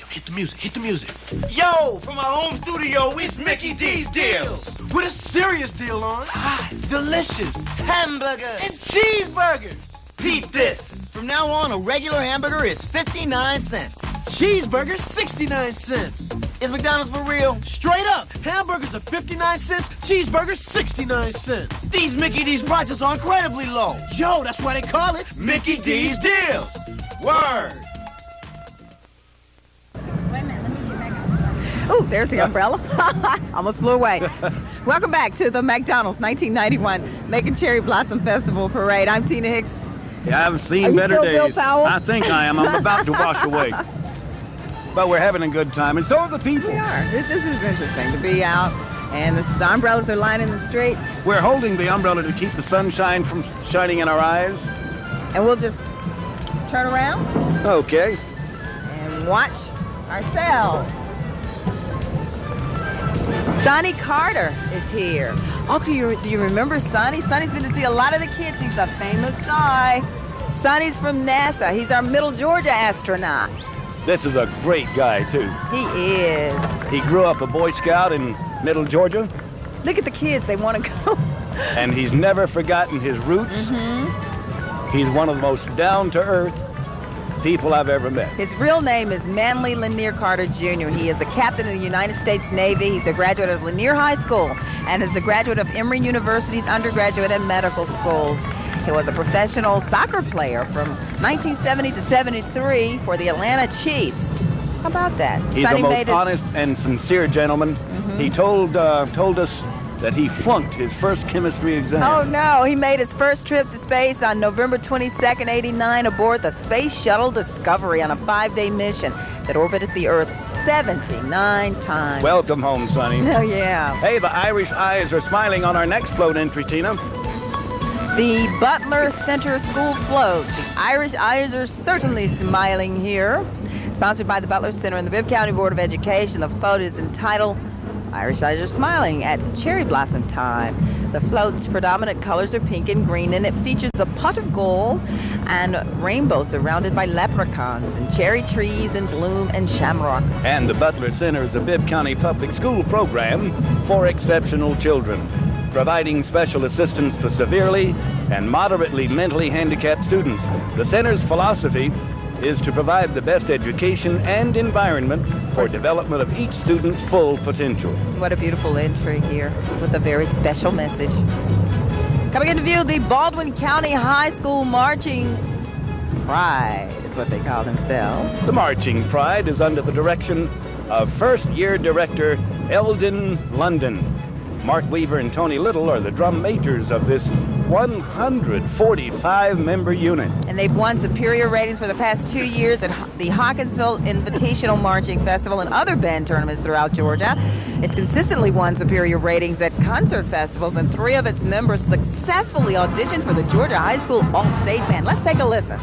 Yo, hit the music, hit the music. Yo, from our home studio, it's Mickey D's Deals. With a serious deal on hot, delicious hamburgers and cheeseburgers. Peep this. From now on, a regular hamburger is 59 cents. Cheeseburger, 69 cents. Is McDonald's for real? Straight up. Hamburgers are 59 cents, cheeseburgers 69 cents. These Mickey D's prices are incredibly low. Yo, that's why they call it Mickey D's Deals. Word. Ooh, there's the umbrella. Almost flew away. Welcome back to the McDonald's 1991 Macon Cherry Blossom Festival Parade. I'm Tina Hicks. Yeah, I've seen better still days. Bill Powell? I think I am. I'm about to wash away. But we're having a good time, and so are the people. We are. This is interesting to be out, and the umbrellas are lining the streets. We're holding the umbrella to keep the sunshine from shining in our eyes. And we'll just turn around. Okay. And watch ourselves. Sonny Carter is here. Oh, do you remember Sonny? Sonny's been to see a lot of the kids. He's a famous guy. Sonny's from NASA. He's our Middle Georgia astronaut. This is a great guy, too. He is. He grew up a Boy Scout in Middle Georgia. Look at the kids. They want to go. And he's never forgotten his roots. Mm-hmm. He's one of the most down-to-earth people I've ever met. His real name is Manly Lanier Carter Jr. He is a captain in the United States Navy. He's a graduate of Lanier High School and is a graduate of Emory University's undergraduate and medical schools. He was a professional soccer player from 1970 to 73 for the Atlanta Chiefs. How about that? He's Sonny a most honest and sincere gentleman. Mm-hmm. He told us that he flunked his first chemistry exam. Oh no, he made his first trip to space on November 22nd, 89 aboard the Space Shuttle Discovery on a 5-day mission that orbited the Earth 79 times. Welcome home, Sonny. Oh yeah. Hey, the Irish eyes are smiling on our next float entry, Tina. The Butler Center School Float. The Irish eyes are certainly smiling here. Sponsored by the Butler Center and the Bibb County Board of Education, the float is entitled Irish Eyes Are Smiling at Cherry Blossom Time. The float's predominant colors are pink and green, and it features a pot of gold and rainbows surrounded by leprechauns and cherry trees in bloom and shamrocks. And the Butler Center is a Bibb County public school program for exceptional children, providing special assistance for severely and moderately mentally handicapped students. The center's philosophy is to provide the best education and environment for development of each student's full potential. What a beautiful entry here with a very special message. Coming into view, the Baldwin County High School Marching Pride is what they call themselves. The Marching Pride is under the direction of first-year director Eldon London. Mark Weaver and Tony Little are the drum majors of this 145-member unit. And they've won superior ratings for the past 2 years at the Hawkinsville Invitational Marching Festival and other band tournaments throughout Georgia. It's consistently won superior ratings at concert festivals, and 3 of its members successfully auditioned for the Georgia High School All-State Band. Let's take a listen.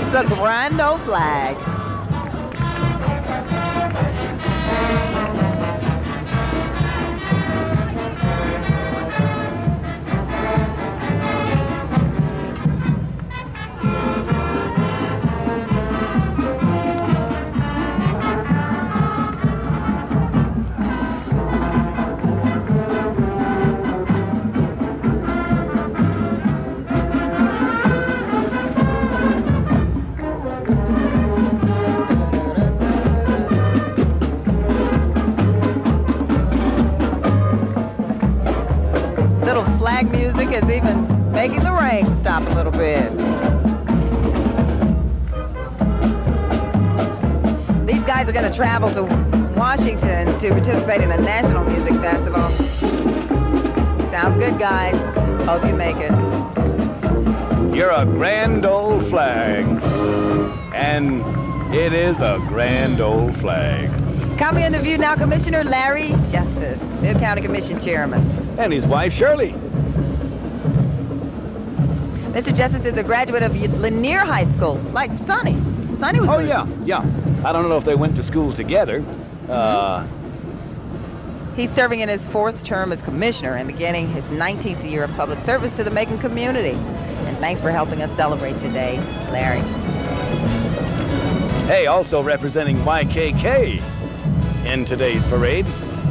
It's a grand old flag. Flag music is even making the rain stop a little bit. These guys are going to travel to Washington to participate in a national music festival. Sounds good, guys. Hope you make it. You're a grand old flag. And it is a grand old flag. Coming into view now, Commissioner Larry Justice, Bibb County Commission Chairman. And his wife, Shirley. Mr. Justice is a graduate of Lanier High School, like Sonny. Sonny was. Oh, yeah. I don't know if they went to school together. He's serving in his 4th term as commissioner and beginning his 19th year of public service to the Macon community. And thanks for helping us celebrate today, Larry. Hey, also representing YKK in today's parade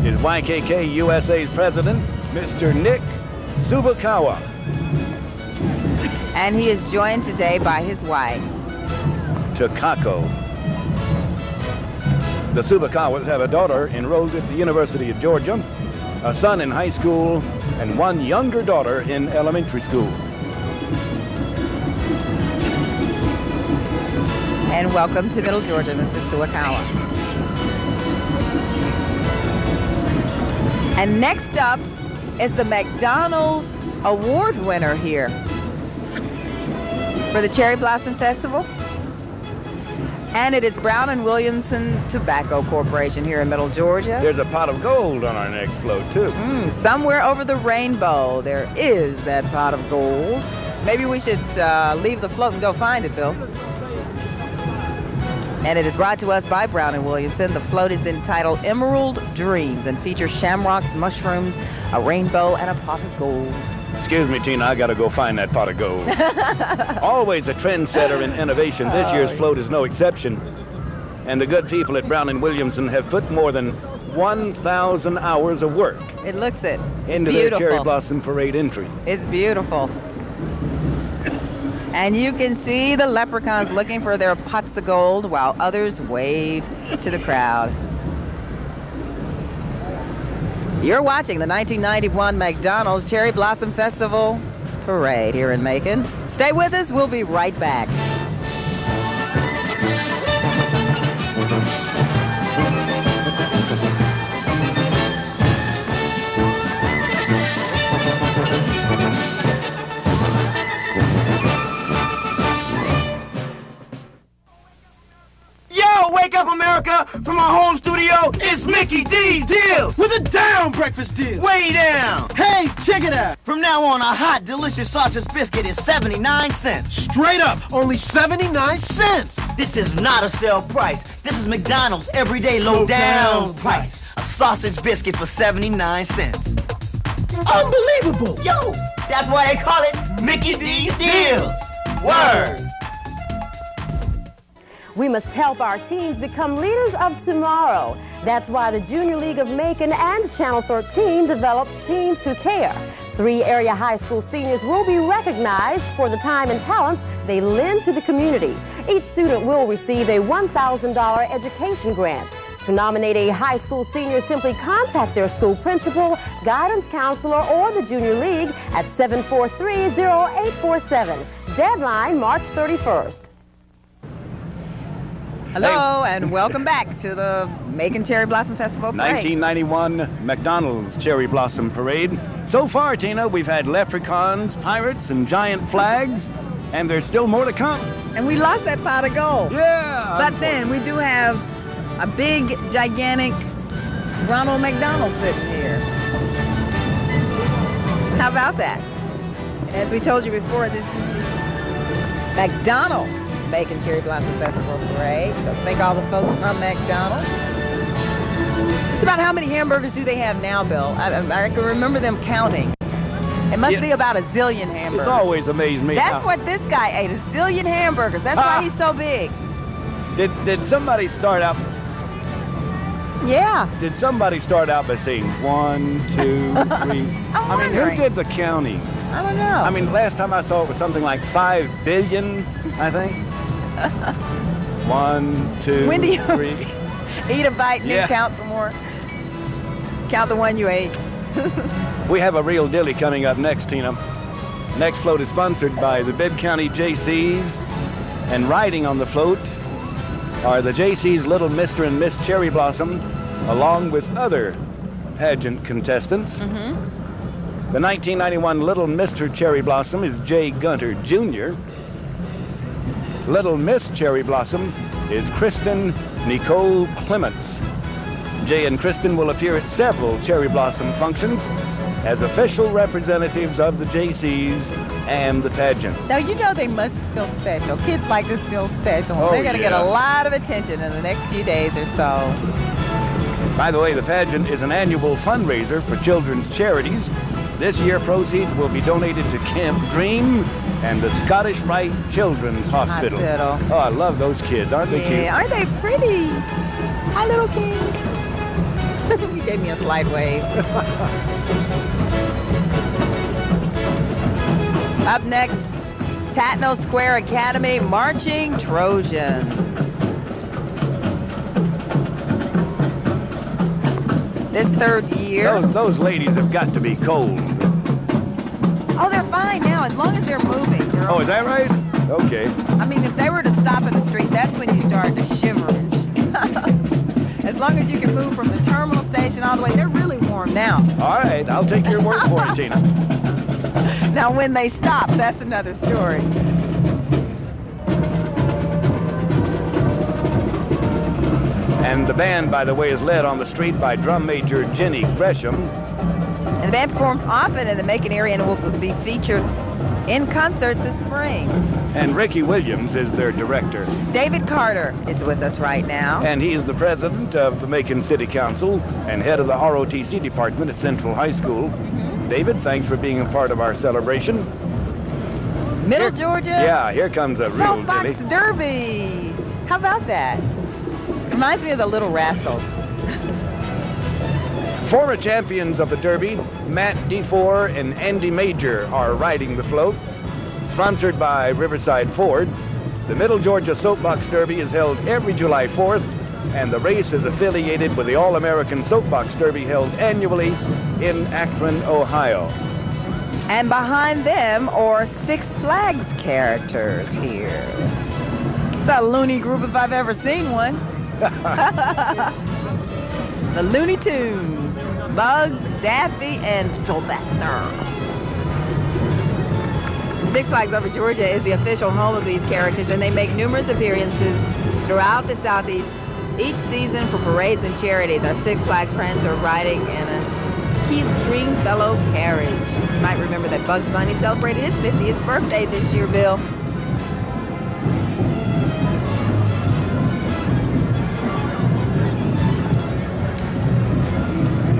is YKK USA's president, Mr. Nick Subakawa. And he is joined today by his wife, Takako. The Subakawas have a daughter enrolled at the University of Georgia, a son in high school, and 1 younger daughter in elementary school. And welcome to Middle Georgia, Mr. Subakawa. And next up is the McDonald's Award winner here for the Cherry Blossom Festival. And it is Brown and Williamson Tobacco Corporation here in Middle Georgia. There's a pot of gold on our next float, too. Somewhere over the rainbow, there is that pot of gold. Maybe we should leave the float and go find it, Bill. And it is brought to us by Brown and Williamson. The float is entitled Emerald Dreams and features shamrocks, mushrooms, a rainbow, and a pot of gold. Excuse me, Tina, I gotta go find that pot of gold. Always a trendsetter in innovation. This year's float is no exception. And the good people at Brown and Williamson have put more than 1,000 hours of work. It looks it. It's into beautiful. their Cherry Blossom Parade entry. It's beautiful. And you can see the leprechauns looking for their pots of gold while others wave to the crowd. You're watching the 1991 McDonald's Cherry Blossom Festival Parade here in Macon. Stay with us. We'll be right back. my home studio, it's Mickey D's Deals. With a down breakfast deal. Way down. Hey, check it out. From now on, a hot, delicious sausage biscuit is 79 cents. Straight up, only 79 cents. This is not a sale price. This is McDonald's everyday low down price. A sausage biscuit for 79 cents. Unbelievable. Yo, that's why they call it Mickey D's Deals. Word. We must help our teens become leaders of tomorrow. That's why the Junior League of Macon and Channel 13 developed Teens Who Care. 3 area high school seniors will be recognized for the time and talents they lend to the community. Each student will receive a $1,000 education grant. To nominate a high school senior, simply contact their school principal, guidance counselor, or the Junior League at 743-0847. Deadline March 31st. Hello, and welcome back to the Macon Cherry Blossom Festival Parade. 1991 McDonald's Cherry Blossom Parade. So far, Tina, we've had leprechauns, pirates, and giant flags, and there's still more to come. And we lost that pot of gold. Yeah. But then we do have a big, gigantic Ronald McDonald sitting here. How about that? And as we told you before, this is the McDonald's Macon Cherry Blossom Festival Parade. So thank all the folks from McDonald's. Just about how many hamburgers do they have now, Bill? I can remember them counting. It must be about a zillion hamburgers. It's always amazed me. That's what this guy ate, a zillion hamburgers. That's why he's so big. Did somebody start out? Yeah. Did somebody start out by saying 1, 2, 3? I mean, who did the counting? I don't know. I mean, last time I saw it was something like 5 billion, I think. 1, 2, when do you 3. Eat a bite and then count some more? Count the one you ate. We have a real dilly coming up next, Tina. Next float is sponsored by the Bibb County Jaycees, and riding on the float are the Jaycees Little Mr. and Miss Cherry Blossom, along with other pageant contestants. The 1991 Little Mr. Cherry Blossom is Jay Gunter Jr. Little Miss Cherry Blossom is Kristen Nicole Clements. Jay and Kristen will appear at several Cherry Blossom functions as official representatives of the Jaycees and the pageant. Now, you know they must feel special. Kids like to feel special. Oh, They're going to get a lot of attention in the next few days or so. By the way, the pageant is an annual fundraiser for children's charities. This year, proceeds will be donated to Camp Dream and the Scottish Rite Children's Hospital. Oh, I love those kids. Aren't they cute? Yeah, aren't they pretty? Hi, little king. He gave me a slight wave. Up next, Tatnall Square Academy Marching Trojans. This third year. Those ladies have got to be cold. Oh, they're fine now, as long as they're moving. Oh, is that right? Okay. I mean, if they were to stop in the street, that's when you start to shiver. As long as you can move from the terminal station all the way, they're really warm now. All right, I'll take your word for it, Tina. Now, when they stop, that's another story. And the band, by the way, is led on the street by drum major Jenny Gresham. And the band performs often in the Macon area and will be featured in concert this spring. And Ricky Williams is their director. David Carter is with us right now. And he is the president of the Macon City Council and head of the ROTC department at Central High School. David, thanks for being a part of our celebration. Middle Georgia? Yeah, here comes a real Soapbox dilly. Derby. How about that? Reminds me of the Little Rascals. Former champions of the Derby, Matt DeFore and Andy Major, are riding the float. Sponsored by Riverside Ford, the Middle Georgia Soapbox Derby is held every July 4th, and the race is affiliated with the All-American Soapbox Derby held annually in Akron, Ohio. And behind them are Six Flags characters here. It's a loony group if I've ever seen one. The Looney Tunes, Bugs, Daffy, and Sylvester. Six Flags Over Georgia is the official home of these characters, and they make numerous appearances throughout the Southeast Each season for parades and charities, our Six Flags friends are riding in a cute Stringfellow carriage. You might remember that Bugs Bunny celebrated his 50th birthday this year, Bill.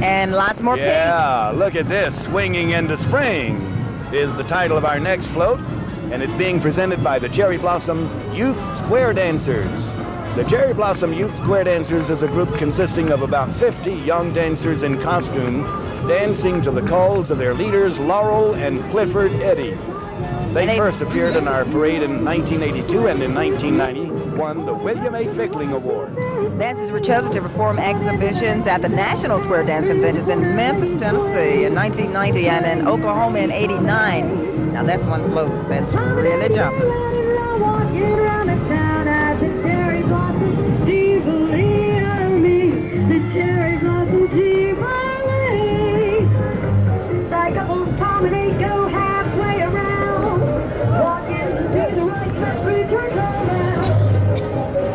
And lots more pink. Yeah, look at this. Swinging into Spring is the title of our next float, and it's being presented by the Cherry Blossom Youth Square Dancers. The Cherry Blossom Youth Square Dancers is a group consisting of about 50 young dancers in costume, dancing to the calls of their leaders, Laurel and Clifford Eddy. They first appeared in our parade in 1982, and in 1990 won the William A. Fickling Award. Dancers were chosen to perform exhibitions at the National Square Dance Conventions in Memphis, Tennessee in 1990 and in Oklahoma in 89. Now that's one float that's really jumping.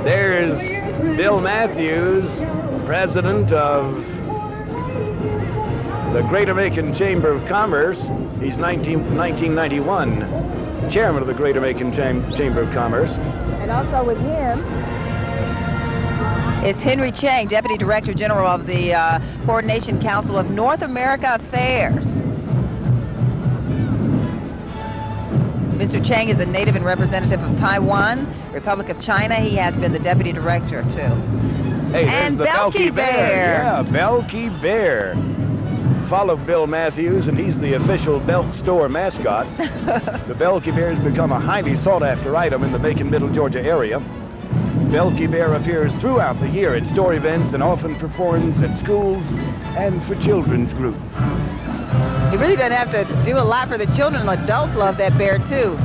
There's Bill Matthews, president of the Greater Macon Chamber of Commerce. He's 1991 chairman of the Greater Macon Chamber of Commerce. And also with him is Henry Chang, Deputy Director General of the Coordination Council of North America Affairs. Mr. Chang is a native and representative of Taiwan, Republic of China. He has been the Deputy Director, too. Hey, there's and the Belky Bear. Yeah, Belky Bear. Follow Bill Matthews, and he's the official Belk store mascot. The Belky Bear has become a highly sought-after item in the Macon, Middle Georgia area. Belky Bear appears throughout the year at store events and often performs at schools and for children's groups. He really doesn't have to do a lot for the children. Adults love that bear, too.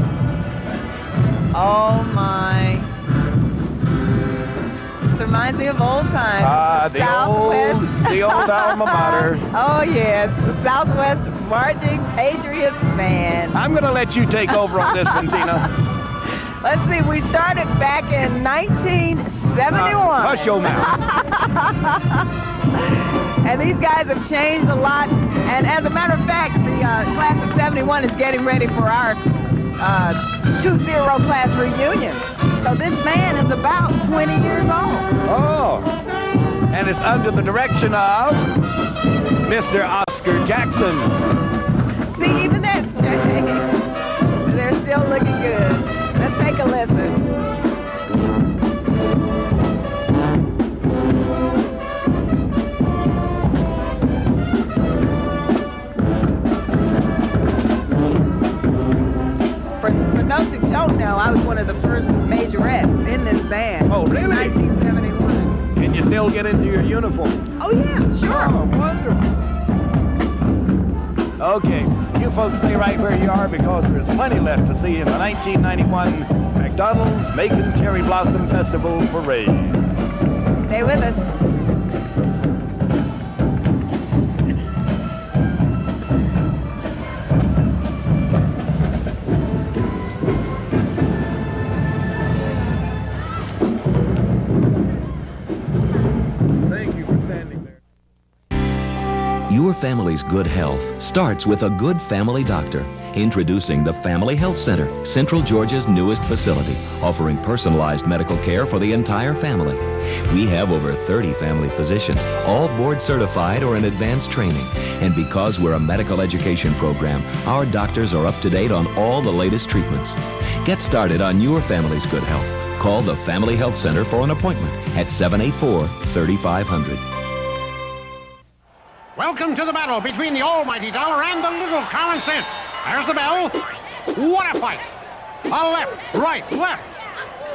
Oh, my. This reminds me of old times. The old alma mater. Oh, yes. The Southwest Marching Patriots Band. I'm going to let you take over on this one, Tina. Let's see. We started back in 1971. Hush your mouth. And these guys have changed a lot. And as a matter of fact, the class of 71 is getting ready for our 2-0 class reunion. So this band is about 20 years old. Oh, and it's under the direction of Mr. Oscar Jackson. See, even that's changed. They're still looking good. Let's take a listen. For those who don't know, I was one of the first majorettes in this band. Oh, really? In 1971. Can you still get into your uniform? Oh, yeah, sure. Oh, wonderful. Okay, you folks stay right where you are because there's plenty left to see in the 1991 McDonald's Macon Cherry Blossom Festival Parade. Stay with us. Your family's good health starts with a good family doctor. Introducing the Family Health Center, Central Georgia's newest facility, offering personalized medical care for the entire family. We have over 30 family physicians, all board certified or in advanced training. And because we're a medical education program, our doctors are up to date on all the latest treatments. Get started on your family's good health. Call the Family Health Center for an appointment at 784-3500. Welcome to the battle between the almighty dollar and the little common sense. There's the bell. What a fight. A left, right, left.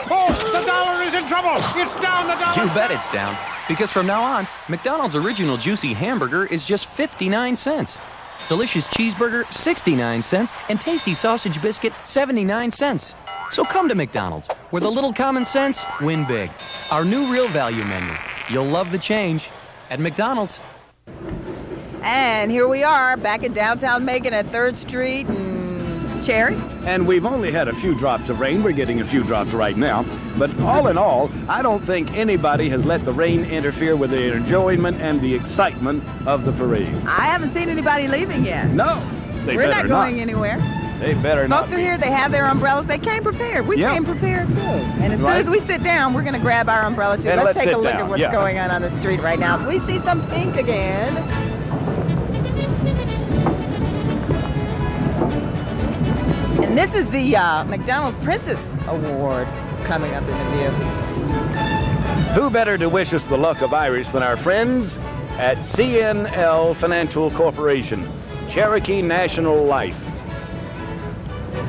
Oh, the dollar is in trouble. It's down, the dollar. You bet it's down. Because from now on, McDonald's original juicy hamburger is just 59 cents. Delicious cheeseburger, 69 cents. And tasty sausage biscuit, 79 cents. So come to McDonald's, where the little common sense win big. Our new real value menu. You'll love the change at McDonald's. And here we are back in downtown Macon at 3rd Street and Cherry? And we've only had a few drops of rain. We're getting a few drops right now. But all in all, I don't think anybody has let the rain interfere with the enjoyment and the excitement of the parade. I haven't seen anybody leaving yet. No, they We're better not going anywhere. They better not. Folks are here. They have their umbrellas. They came prepared. We came prepared, too. And as soon as we sit down, we're going to grab our umbrella, too. And Let's take sit a look down. at what's going on the street right now. We see some pink again. And this is the McDonald's Princess Award coming up in the view. Who better to wish us the luck of Irish than our friends at CNL Financial Corporation, Cherokee National Life.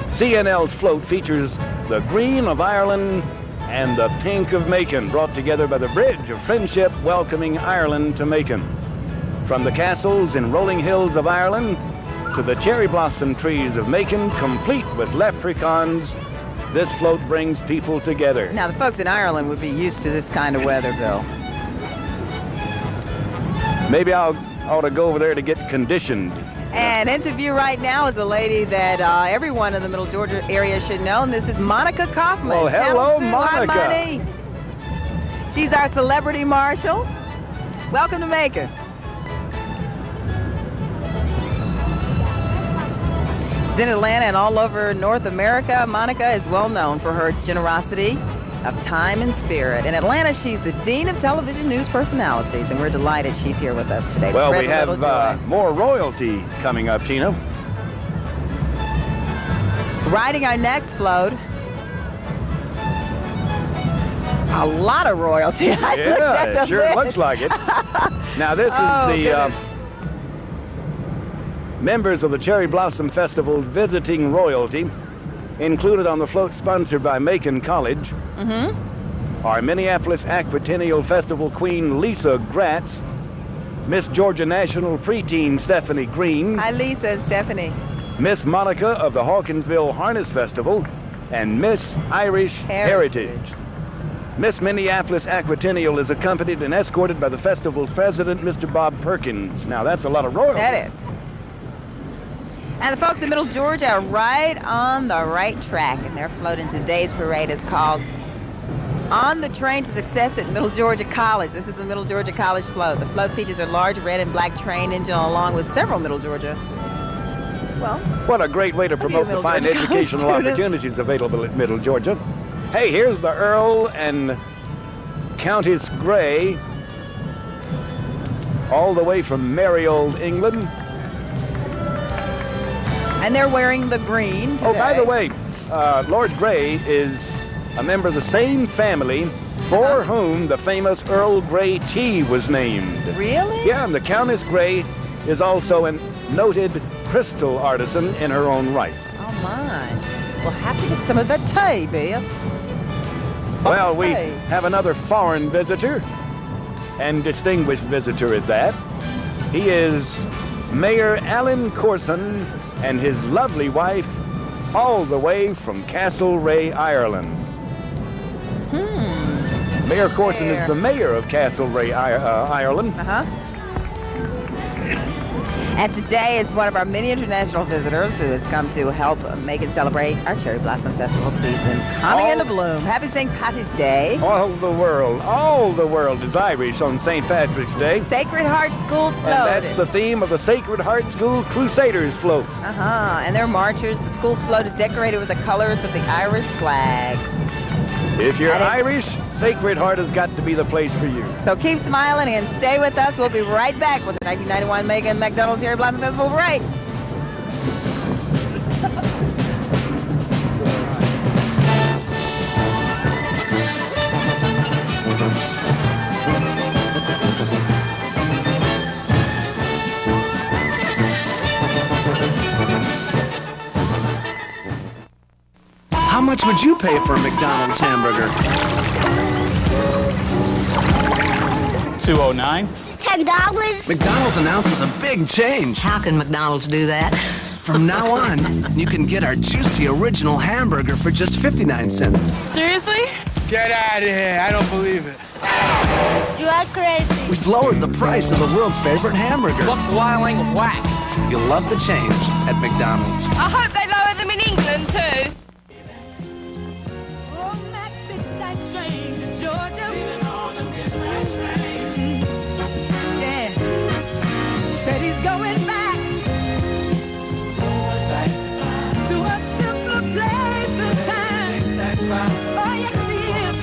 CNL's float features the green of Ireland and the pink of Macon, brought together by the bridge of friendship welcoming Ireland to Macon. From the castles and rolling hills of Ireland to the cherry blossom trees of Macon, complete with leprechauns, this float brings people together. Now, the folks in Ireland would be used to this kind of weather, Bill. Maybe I ought to go over there to get conditioned. And interview right now is a lady that everyone in the Middle Georgia area should know, and this is Monica Kaufman. Well, hello, Channel 2, Monica. Hi, Money. She's our celebrity marshal. Welcome to Macon. She's in Atlanta and all over North America. Monica is well known for her generosity of time and spirit. In Atlanta, she's the Dean of Television News Personalities, and we're delighted she's here with us today. Well, Spread we a little have joy. more royalty coming up, Tina. Riding our next float, a lot of royalty. I looked at Yeah, the it sure list. looks like it. Now, this is the members of the Cherry Blossom Festival's visiting royalty, included on the float sponsored by Macon College. Our Minneapolis Aquatennial Festival Queen Lisa Gratz, Miss Georgia National Preteen Stephanie Green. Hi, Lisa and Stephanie. Miss Monica of the Hawkinsville Harness Festival, and Miss Irish Heritage. Miss Minneapolis Aquatennial is accompanied and escorted by the festival's president, Mr. Bob Perkins. Now, that's a lot of royalty. That is. And the folks in Middle Georgia are right on the right track, and their float in today's parade is called On the Train to Success at Middle Georgia College. This is the Middle Georgia College float. The float features a large red and black train engine along with several Middle Georgia. Well, what a great way to promote the fine Georgia educational college students. opportunities available at Middle Georgia. Hey, here's the Earl and Countess Grey, all the way from merry old England. And they're wearing the green today. Oh, by the way, Lord Grey is a member of the same family for whom the famous Earl Grey tea was named. Really? Yeah, and the Countess Grey is also a noted crystal artisan in her own right. Oh, my. Well, happy with some of that tea, Bess. Well, we have another foreign visitor, and distinguished visitor at that. He is Mayor Alan Corson and his lovely wife, all the way from Castlereagh, Ireland. Mayor Corson is the mayor of Castlereagh, Ireland. And today is one of our many international visitors who has come to help make and celebrate our Cherry Blossom Festival season coming into bloom. Happy St. Patty's Day. All the world is Irish on St. Patrick's Day. Sacred Heart School float. And that's the theme of the Sacred Heart School Crusaders float. And their marchers. The school's float is decorated with the colors of the Irish flag. If you're Irish, Sacred Heart has got to be the place for you. So keep smiling and stay with us. We'll be right back with the 1991 Macon McDonald's Cherry Blossom Festival Parade. How much would you pay for a McDonald's hamburger? $2.09. $10. McDonald's announces a big change. How can McDonald's do that? From now on, you can get our juicy original hamburger for just 59 cents. Seriously? Get out of here. I don't believe it. You are crazy. We've lowered the price of the world's favorite hamburger. Look, whiling whack. You'll love the change at McDonald's. I hope they lower them in England too. Said he's going back to a simpler place of time. Oh, yes, he is.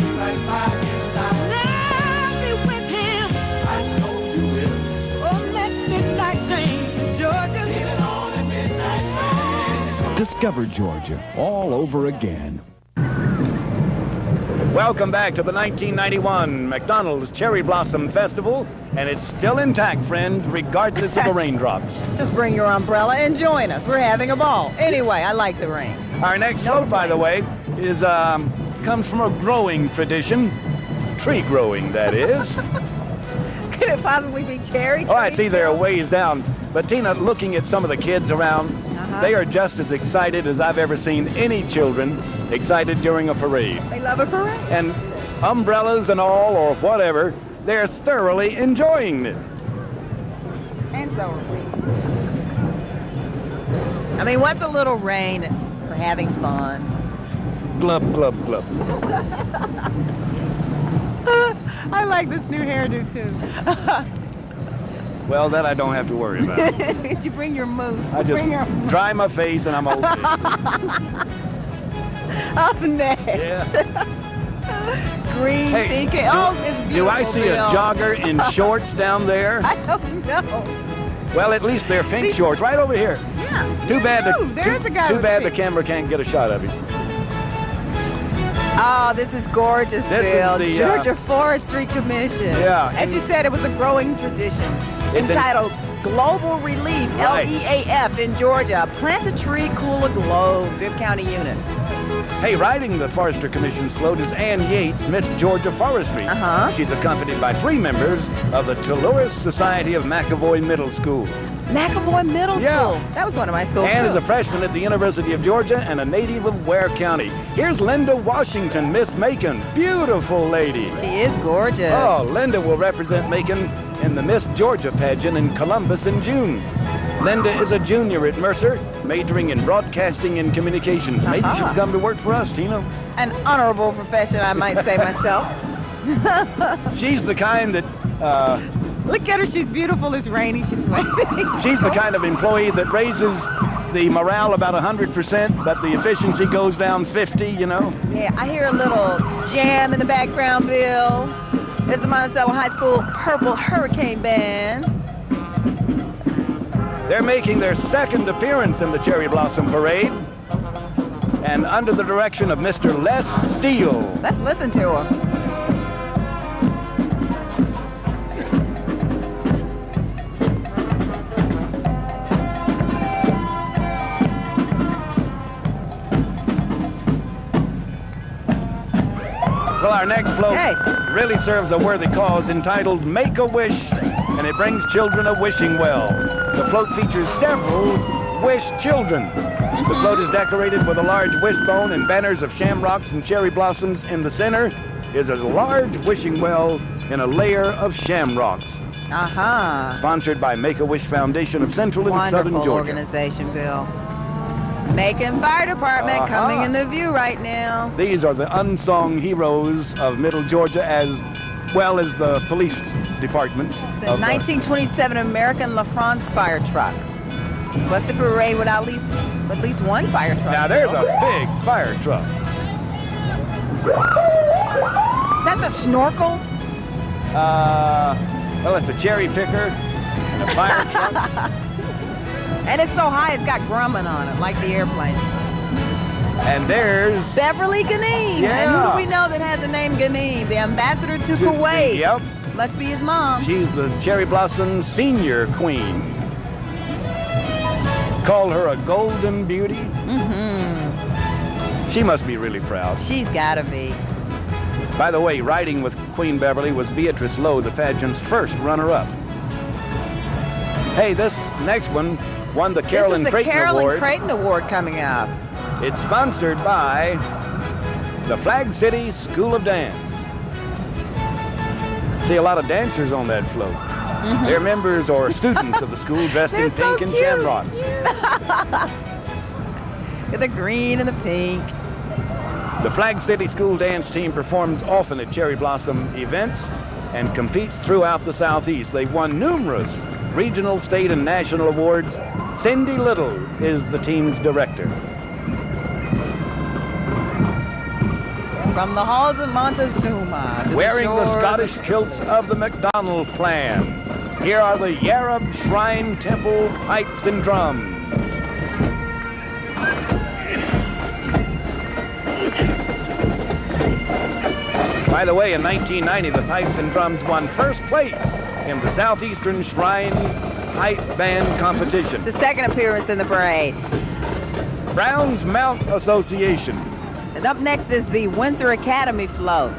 Let me with him. I know you will. Oh, that midnight train, Georgia. Leaving on the midnight train. Discover Georgia all over again. Welcome back to the 1991 McDonald's Cherry Blossom Festival, and it's still intact, friends, regardless of the raindrops. Just bring your umbrella and join us. We're having a ball. Anyway, I like the rain. Our next float, by the way, is comes from a growing tradition. Tree growing, that is. Could it possibly be cherry tree? Oh, I see they're a ways down. But Tina, looking at some of the kids around, they are just as excited as I've ever seen any children excited during a parade. They love a parade. And umbrellas and all, or whatever, they're thoroughly enjoying it. And so are we. I mean, what's a little rain for having fun? Glub, glub, glub. I like this new hairdo, too. Well, that I don't have to worry about. Did you bring your mousse? I just dry my face and I'm okay. Up next. Yeah. Green thinking. Oh, it's beautiful. Do I see a jogger in shorts down there? I don't know. Well, at least they're pink shorts right over here. Yeah. Too bad There's a guy too with bad the pink. camera can't get a shot of him. Oh, this is gorgeous, This is Bill. the, Georgia Forestry Commission. Yeah, As you said, it was a growing tradition. It's entitled Global Relief, Right. LEAF, in Georgia. Plant a tree, cool a globe. Bibb County unit. Hey, riding the Forester Commission's float is Ann Yates, Miss Georgia Forestry. She's accompanied by 3 members of the Toulouse Society of McAvoy Middle School. McAvoy Middle Yeah. School. That was one of my schools, Ann too. is a freshman at the University of Georgia and a native of Ware County. Here's Linda Washington, Miss Macon. Beautiful lady. She is gorgeous. Oh, Linda will represent Macon in the Miss Georgia pageant in Columbus in June. Linda is a junior at Mercer, majoring in broadcasting and communications. Maybe she'll come to work for us, Tina. An honorable profession, I might say myself. She's the kind that... Look at her. She's beautiful. It's rainy. She's waving. She's the kind of employee that raises the morale about 100%, but the efficiency goes down 50, you know? Yeah, I hear a little jam in the background, Bill. It's the Monticello High School Purple Hurricane Band. They're making their second appearance in the Cherry Blossom Parade, and under the direction of Mr. Les Steele. Let's listen to him. Well, our next float really serves a worthy cause entitled Make-A-Wish, and it brings children a wishing well. The float features several wish children. The float is decorated with a large wishbone and banners of shamrocks and cherry blossoms. In the center is a large wishing well in a layer of shamrocks. Sponsored by Make-A-Wish Foundation of Central and Southern Wonderful Georgia. organization, Bill. Macon Fire Department coming in the view right now. These are the unsung heroes of Middle Georgia, as well as the police departments. It's a 1927 American LaFrance fire truck. What's the parade without at least one fire truck? Now there's a big fire truck. Is that the snorkel? Well, it's a cherry picker and a fire truck. And it's so high, it's got Grumman on it, like the airplanes. And there's Beverly Ganeem. Yeah. And who do we know that has the name Ganeem? The ambassador to Kuwait. Yep. Must be his mom. She's the Cherry Blossom Senior Queen. Call her a golden beauty. She must be really proud. She's gotta be. By the way, riding with Queen Beverly was Beatrice Lowe, the pageant's first runner-up. Hey, this next one won the Carolyn This is the Creighton Carolyn Award. Creighton Award coming up. It's sponsored by the Flag City School of Dance. See a lot of dancers on that float. They're members or students of the school dressed in pink and shamrock. With the green and the pink. The Flag City School Dance Team performs often at Cherry Blossom events and competes throughout the Southeast. They've won numerous regional, state, and national awards. Cindy Little is the team's director. From the halls of Montezuma to Wearing the the shores Scottish kilts of the MacDonald clan, here are the Yarab Shrine Temple pipes and drums. By the way, in 1990, the pipes and drums won first place in the Southeastern Shrine Pipe Band Competition. It's the second appearance in the parade. Browns Mount Association. And up next is the Windsor Academy float.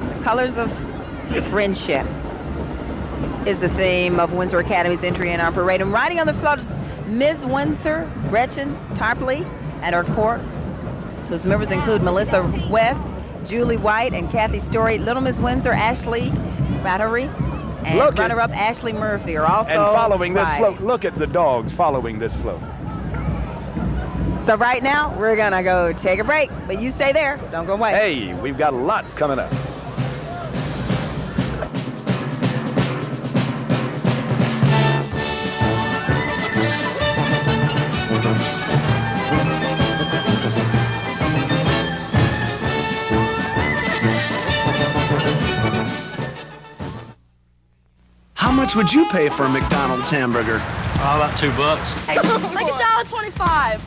The colors of friendship is the theme of Windsor Academy's entry in our parade. And riding on the float is Ms. Windsor, Gretchen Tarpley, and her court, whose members include Melissa West, Julie White, and Kathy Story. Little Miss Windsor, Ashley Battery, and runner-up Ashley Murphy are also And following this riding. float, look at the dogs following this float. So right now, we're gonna go take a break, but you stay there, don't go away. Hey, we've got lots coming up. How much would you pay for a McDonald's hamburger? About $2. Like $1.25.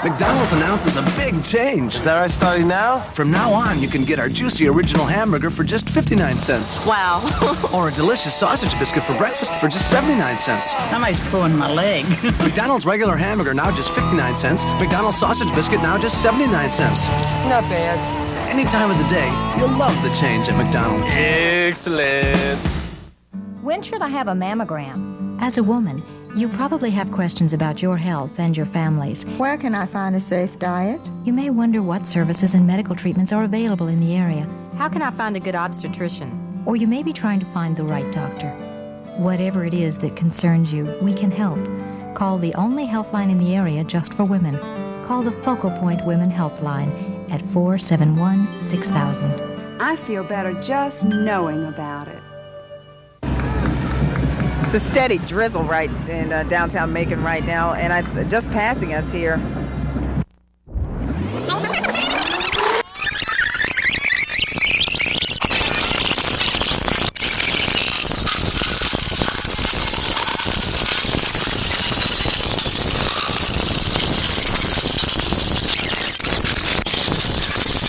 McDonald's announces a big change. Is that right, starting now? From now on, you can get our juicy original hamburger for just 59 cents. Wow. Or a delicious sausage biscuit for breakfast for just 79 cents. Somebody's pulling my leg. McDonald's regular hamburger now just 59 cents. McDonald's sausage biscuit now just 79 cents. Not bad. Any time of the day, you'll love the change at McDonald's. Excellent. When should I have a mammogram? As a woman, you probably have questions about your health and your family's. Where can I find a safe diet? You may wonder what services and medical treatments are available in the area. How can I find a good obstetrician? Or you may be trying to find the right doctor. Whatever it is that concerns you, we can help. Call the only health line in the area just for women. Call the Focal Point Women Health Line at 471-6000. I feel better just knowing about it. It's a steady drizzle right in downtown Macon right now, and just passing us here